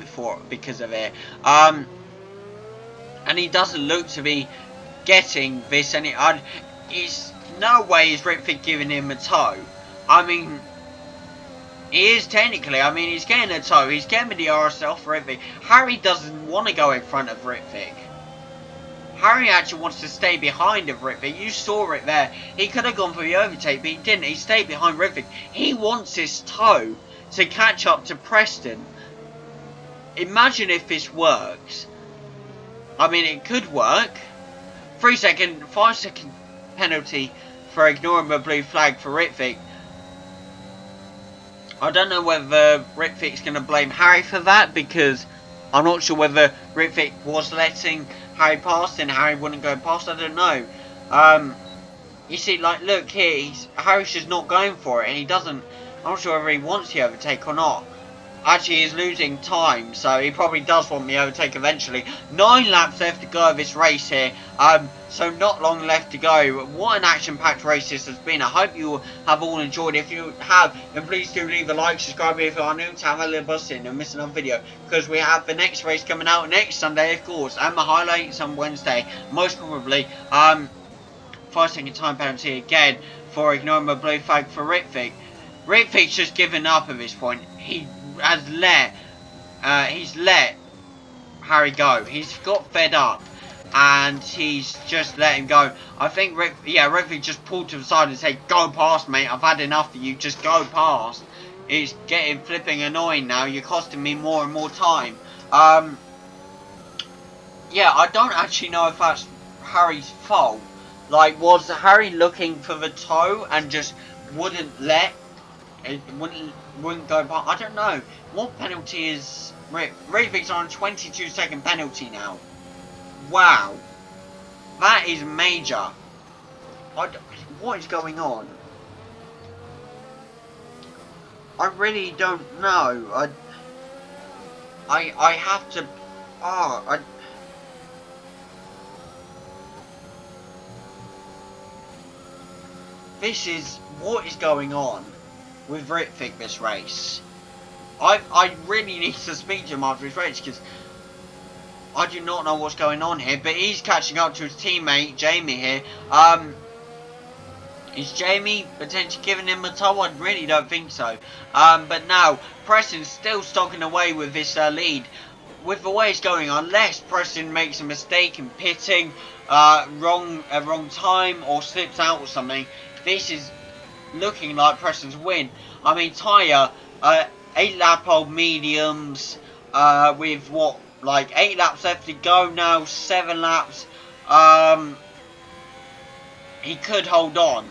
A: because of it. And he doesn't look to be getting this. It's no way is Ritvik giving him a tow. I mean, he is technically. I mean, he's getting a tow. He's getting the RSL for Ritvik. Harry doesn't want to go in front of Ritvik. Harry actually wants to stay behind of Ritvik. You saw it there. He could have gone for the overtake, but he didn't. He stayed behind Ritvik. He wants his tow to catch up to Preston. Imagine if this works. I mean, it could work. 5-second penalty for ignoring the blue flag for Ritvik. I don't know whether Ritvik's going to blame Harry for that, because I'm not sure whether Ritvik was letting Harry pass and Harry wouldn't go past. I don't know. You see, like, look here, Harry's just not going for it, and he doesn't. I'm not sure whether he wants the overtake or not. actually is losing time, so he probably does want me overtake eventually. 9 laps left to go of this race here, so not long left to go. What an action-packed race this has been. I hope you have all enjoyed. If you have, then please do leave a like, subscribe if you are new to have a little buzz in and miss another video, because we have the next race coming out next Sunday, of course, and the highlights on Wednesday, most probably. 5-second time penalty again for ignoring the blue flag for Ritvic. Ritvic's just given up at this point. He has he's let Harry go. He's got fed up and he's just let him go. I think Ritvic just pulled to the side and said, "Go past, mate. I've had enough of you. Just go past." It's getting flipping annoying now. You're costing me more and more time. Yeah, I don't actually know if that's Harry's fault. Like, was Harry looking for the toe and just wouldn't let it, wouldn't go past? I don't know. What penalty is Ritvic's on a 22-second penalty now? Wow, that is major. What is going on? I really don't know. I have to. This is what is going on with Ritvic this race. I really need to speak to him after this race because I do not know what's going on here. But he's catching up to his teammate Jamie here. Is Jamie potentially giving him a toe? I really don't think so. But now Preston's still stalking away with this lead. With the way it's going, unless Preston makes a mistake in pitting, wrong time, or slips out or something, this is looking like Preston's win. I mean, tyre, 8 lap old mediums, with what, like 8 laps left to go now, 7 laps. He could hold on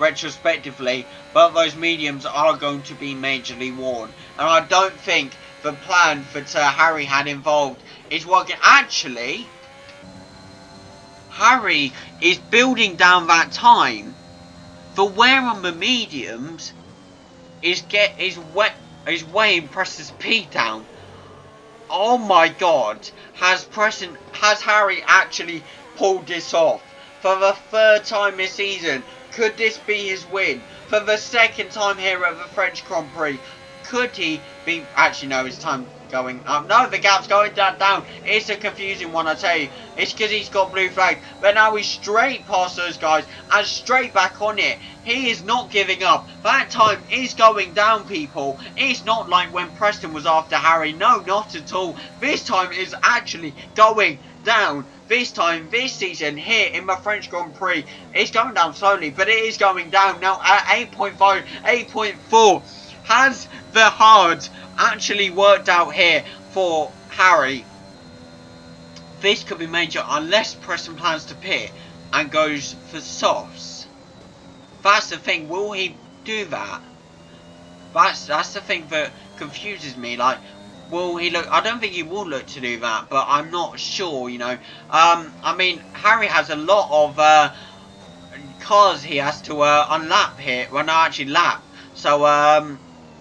A: retrospectively, but those mediums are going to be majorly worn, and I don't think the plan that Harry had involved is working. Actually, Harry is building down that time. The wear on the mediums is weighing Preston's speed down. Oh my god, has Harry actually pulled this off? For the 3rd time this season, could this be his win? For the 2nd time here at the French Grand Prix, could he be... Actually, no, his time going up. No, the gap's going down. It's a confusing one, I tell you. It's because he's got blue flag. But now he's straight past those guys and straight back on it. He is not giving up. That time is going down, people. It's not like when Preston was after Harry. No, not at all. This time is actually going down. This time, this season, here in the French Grand Prix, it's going down slowly, but it is going down now at 8.5, 8.4. Has the hard actually worked out here for Harry? This could be major unless Preston plans to pit and goes for softs. That's the thing. Will he do that? That's the thing that confuses me. Like, will he look? I don't think he will look to do that, but I'm not sure. You know. I mean, Harry has a lot of cars he has to unlap here. Well, no, actually lap. So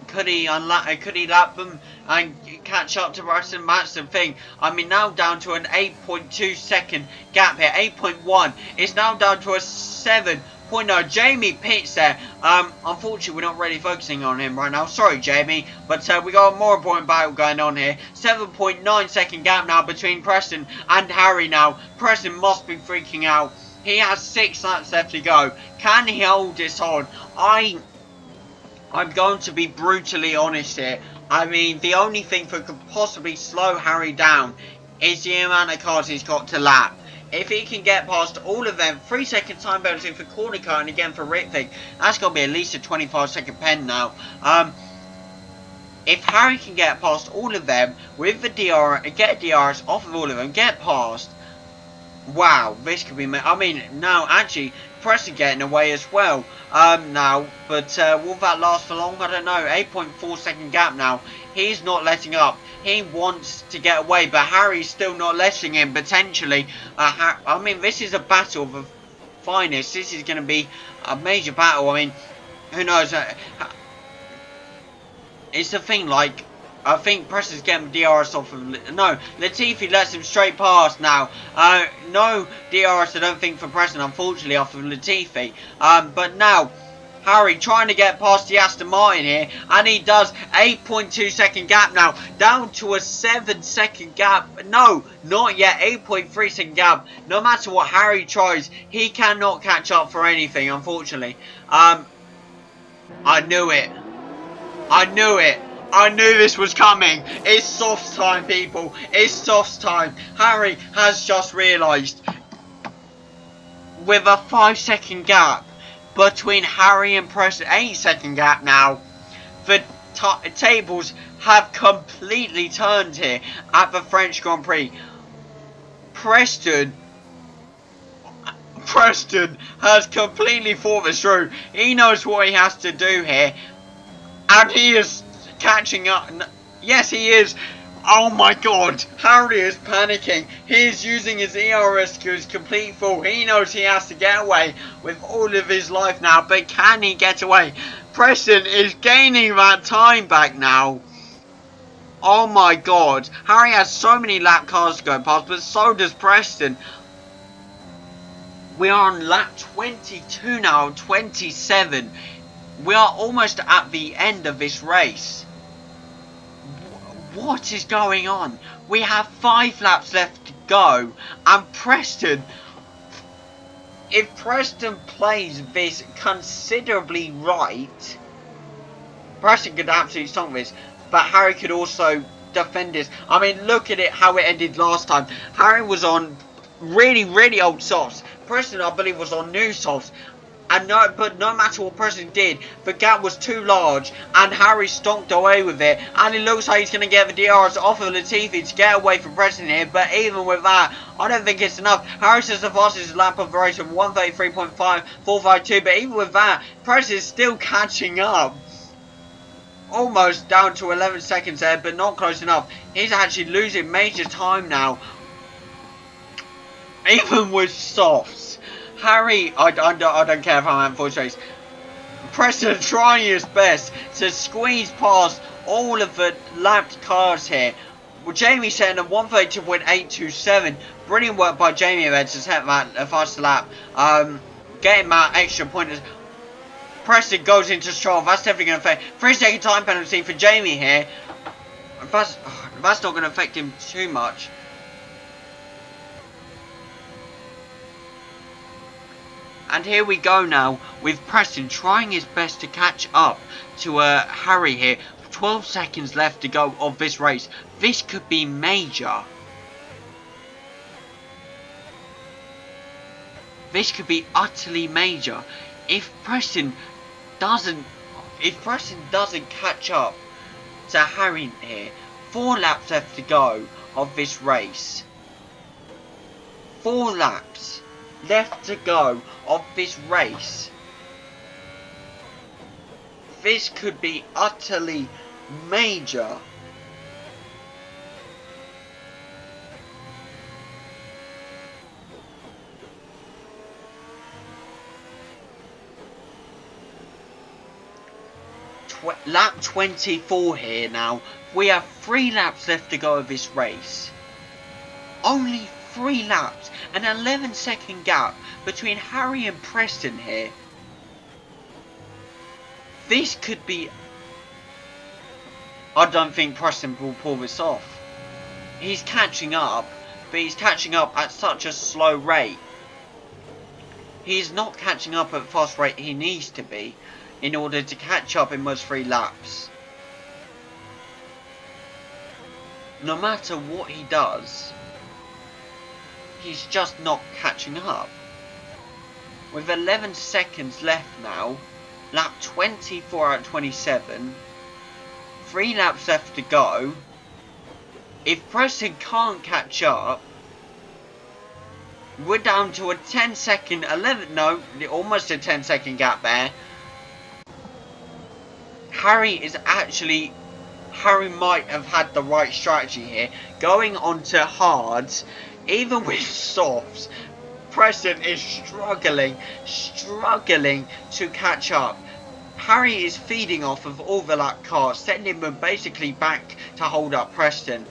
A: could he lap them and catch up to Preston? That's the thing. I mean, now down to an 8.2 second gap here. 8.1. It's now down to a 7.0. Jamie pits there. Unfortunately, we're not really focusing on him right now. Sorry, Jamie. But we got a more important battle going on here. 7.9 second gap now between Preston and Harry now. Preston must be freaking out. He has 6 laps left to go. Can he hold this on? I'm going to be brutally honest here. I mean, the only thing that could possibly slow Harry down is the amount of cars he's got to lap. If he can get past all of them, 3 second time penalty for corner car and again for Ritvic, that's going to be at least a 25-second pen now. If Harry can get past all of them with the get DRS off of all of them, get past, wow, this could be... I mean, now, actually, Preston getting away as well now, but will that last for long? I don't know. 8.4 second gap now. He's not letting up. He wants to get away, but Harry's still not letting him, potentially. I mean, this is a battle of the finest. This is going to be a major battle. I mean, who knows? It's the thing, like, I think Preston's getting DRS off of... No, Latifi lets him straight past now. No DRS, I don't think, for Preston, unfortunately, off of Latifi. But now, Harry trying to get past the Aston Martin here, and he does. 8.2 second gap now, down to a 7 second gap. No, not yet. 8.3 second gap. No matter what Harry tries, he cannot catch up for anything, unfortunately. I knew it. I knew it. I knew this was coming. It's softs time, people. It's softs time. Harry has just realised, with a 5 second gap between Harry and Preston, 8 second gap now, the tables have completely turned here at the French Grand Prix. Preston has completely thought this through. He knows what he has to do here, and he is catching up. Yes, he is. Oh my god, Harry is panicking. He is using his ERS to his complete full. He knows he has to get away with all of his life now, but can he get away? Preston is gaining that time back now. Oh my god, Harry has so many lap cars to go past, but so does Preston. We are on lap 22 now, 27. We are almost at the end of this race. What is going on? We have 5 laps left to go, and Preston, if Preston plays this considerably right, Preston could absolutely stomp this, but Harry could also defend this. I mean, look at it, how it ended last time. Harry was on really old softs. Preston, I believe, was on new softs. But no matter what Preston did, the gap was too large, and Harry stomped away with it. And it looks like he's going to get the DRS off of Latifi to get away from Preston here. But even with that, I don't think it's enough. Harry says the fastest lap of the race of 1:33.452. But even with that, Preston is still catching up. Almost down to 11 seconds there, but not close enough. He's actually losing major time now. Even with softs. Harry, I don't care if I'm at full chase. Preston trying his best to squeeze past all of the lapped cars here. Well, Jamie setting a 1:32.827. Brilliant work by Jamie there to set that a faster lap. Getting that extra point. Preston goes into Stroll. That's definitely going to affect. 3 second time penalty for Jamie here. That's not going to affect him too much. And here we go now with Preston trying his best to catch up to Harry here. 12 seconds left to go of this race. This could be major. This could be utterly major. If Preston doesn't catch up to Harry here. 4 laps left to go of this race. 4 laps left to go of this race. This could be utterly major. Lap 24 here now. We have 3 laps left to go of this race. Only 3 laps. An 11 second gap between Harry and Preston here. This could be... I don't think Preston will pull this off. He's catching up, but he's catching up at such a slow rate. He's not catching up at the fast rate he needs to be in order to catch up in those 3 laps. No matter what he does, he's just not catching up. With 11 seconds left now, lap 24 out of 27, 3 laps left to go. If Preston can't catch up, we're down to a 10 second, almost a 10 second gap there. Harry might have had the right strategy here. Going on to hards, even with softs, Preston is struggling to catch up. Harry is feeding off of all the lap cars, sending them basically back to hold up Preston.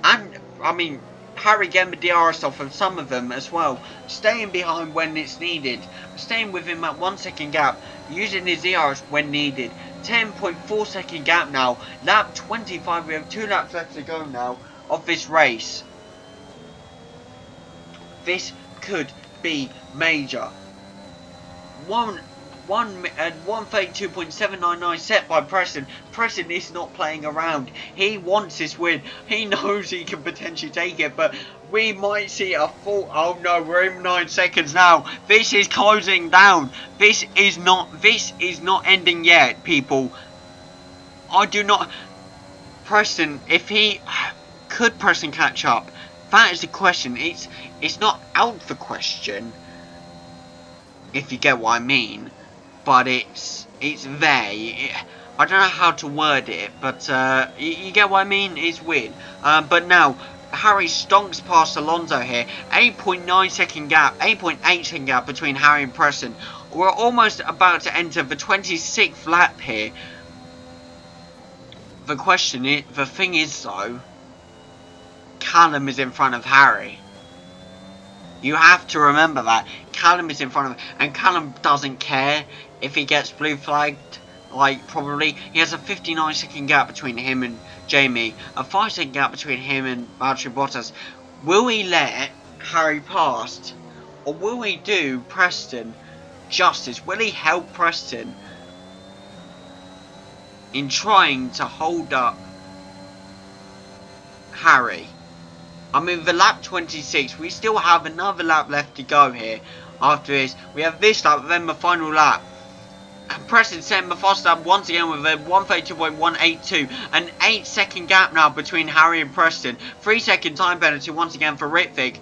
A: And, I mean, Harry getting the DRS off of some of them as well, staying behind when it's needed, staying with him at 1 second gap, using his DRS when needed. 10.4 second gap now, lap 25, we have 2 laps left to go now of this race. This could be major. 132.799 set by Preston. Preston is not playing around. He wants this win. He knows he can potentially take it, but we might see a full... Oh no, we're in 9 seconds now. This is closing down. This is not ending yet, people. I do not... Preston, if he... Could Preston catch up? That is the question. It's not out the question, if you get what I mean. But it's there. I don't know how to word it, but you get what I mean? It's weird. But now, Harry stonks past Alonso here. 8.9 second gap, 8.8 second gap between Harry and Preston. We're almost about to enter the 26th lap here. The thing is though, Callum is in front of Harry. You have to remember that. Callum is in front of him, and Callum doesn't care if he gets blue flagged. Like, probably. He has a 59 second gap between him and Jamie. A 5 second gap between him and Valtteri Bottas. Will he let Harry pass? Or will he do Preston justice? Will he help Preston in trying to hold up Harry? I mean, the lap 26, we still have another lap left to go here. After this, we have this lap, then the final lap. And Preston setting the fast lap once again with a 132.182. An 8 second gap now between Harry and Preston. 3 second time penalty once again for Ritvik.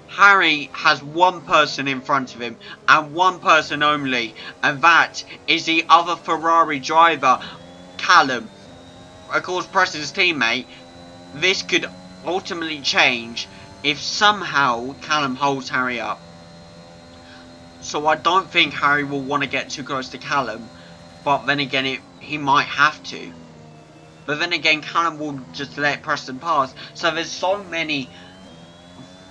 A: Harry has one person in front of him, and one person only. And that is the other Ferrari driver, Callum. Of course, Preston's teammate. This could ultimately change if somehow Callum holds Harry up. So I don't think Harry will want to get too close to Callum, but then again he might have to. But then again, Callum will just let Preston pass. So there's so many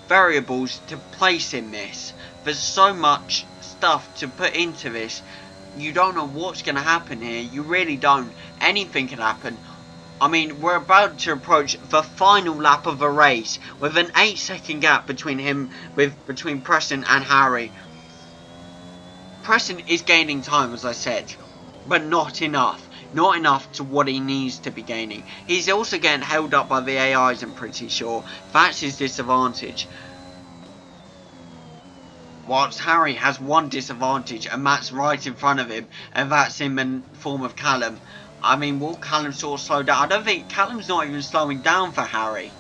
A: variables to place in this. There's so much stuff to put into this. You don't know what's going to happen here. You really don't. Anything can happen. I mean, we're about to approach the final lap of the race with an 8 second gap between Preston and Harry. Preston is gaining time, as I said, but not enough. Not enough to what he needs to be gaining. He's also getting held up by the AIs, I'm pretty sure. That's his disadvantage. Whilst Harry has one disadvantage, and that's right in front of him, and that's in the form of Callum. I mean, will Callum sort of slow down? I don't think Callum's not even slowing down for Harry.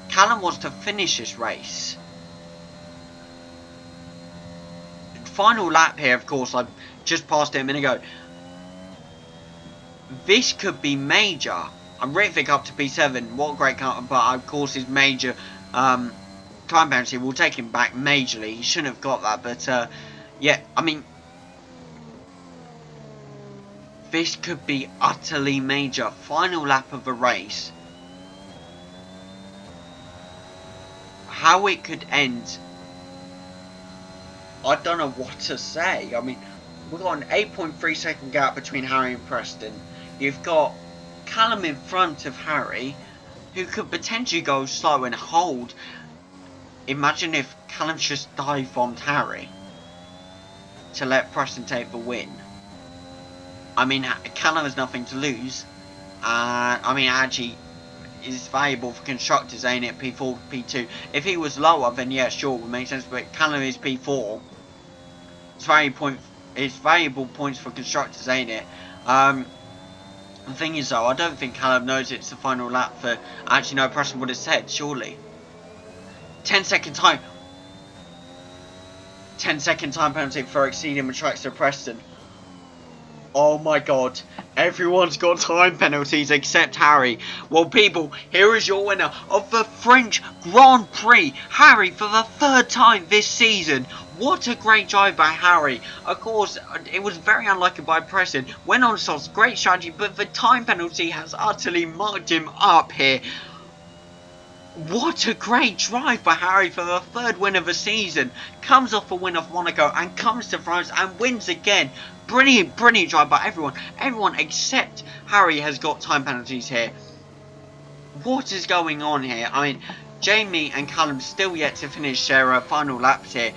A: Callum wants to finish this race. Final lap here, of course, I just passed it a minute ago. This could be major. I'm Ritvik up to P7. What a great counter, but of course his major time penalty will take him back majorly. He shouldn't have got that, but yeah, I mean, this could be utterly major. Final lap of a race. How it could end, I don't know what to say. I mean, we've got an 8.3 second gap between Harry and Preston. You've got Callum in front of Harry, who could potentially go slow and hold. Imagine if Callum just dive-bombed Harry to let Preston take the win. I mean, Callum has nothing to lose. I mean, actually, is valuable for constructors, ain't it? P4, P2. If he was lower, then yeah, sure, it would make sense. But Callum is P4. It's valuable points for constructors, ain't it? The thing is, though, I don't think Callum knows it's the final lap for... Actually, no, Preston would have said, surely. 10 second time. 10 second time penalty for exceeding the tracks to Preston. Oh my god. Everyone's got time penalties except Harry. Well, people, here is your winner of the French Grand Prix, Harry, for the 3rd time this season. What a great drive by Harry. Of course, it was very unlucky by Preston. Went on softs, great strategy, but the time penalty has utterly marked him up here. What a great drive by Harry for the 3rd win of the season. Comes off a win of Monaco and comes to France and wins again. Brilliant, brilliant drive by everyone. Everyone except Harry has got time penalties here. What is going on here? I mean, Jamie and Callum still yet to finish their final laps here.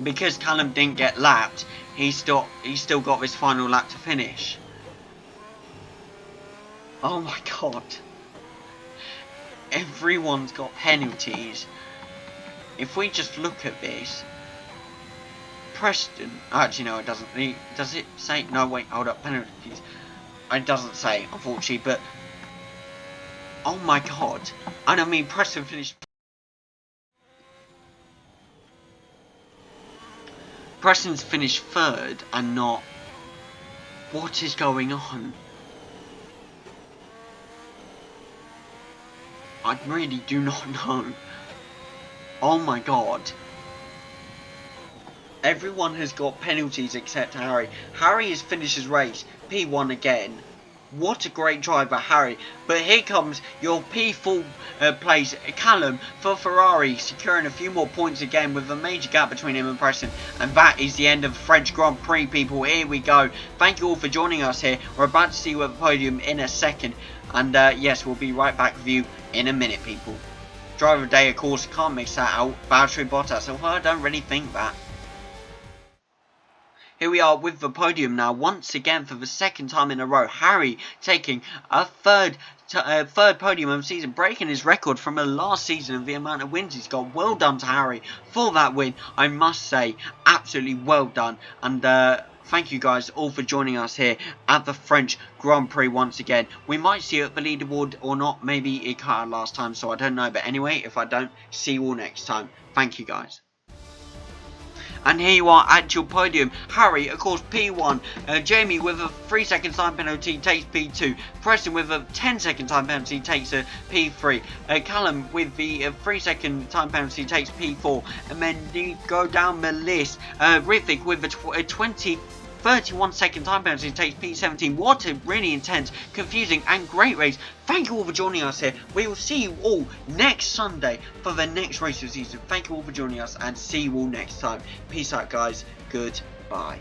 A: Because Callum didn't get lapped, he's still got this final lap to finish. Oh my god. Everyone's got penalties. If we just look at this, Preston, actually no, it doesn't. Does it say? No, wait, hold up, penalties. It doesn't say, unfortunately, but oh my god. And I mean, Preston finished. Preston's finished 3rd and not. What is going on? I really do not know. Oh my god. Everyone has got penalties except Harry. Harry has finished his race. P1 again. What a great drive by Harry. But here comes your P4 place, Callum, for Ferrari, securing a few more points again with a major gap between him and Preston. And that is the end of the French Grand Prix, people. Here we go. Thank you all for joining us here. We're about to see you at the podium in a second. And yes, we'll be right back with you in a minute, people. Driver of the day, of course, can't mix that out. Valtteri Bottas, although I don't really think that. Here we are with the podium now, once again for the 2nd time in a row. Harry taking a third podium of the season, breaking his record from the last season of the amount of wins he's got. Well done to Harry for that win, I must say. Absolutely well done. And thank you guys all for joining us here at the French Grand Prix once again. We might see you at the leaderboard or not. Maybe it cut out last time, so I don't know. But anyway, if I don't, see you all next time. Thank you guys. And here you are at your podium. Harry, of course, P1. Jamie with a 3-second time penalty takes P2. Preston with a 10-second time penalty takes a P3. Callum with the 3-second time penalty takes P4. And then you go down the list. Rithik with a 31-second time penalty takes P17. What a really intense, confusing and great race. Thank you all for joining us here. We will see you all next Sunday for the next race of the season. Thank you all for joining us and see you all next time. Peace out, guys. Goodbye.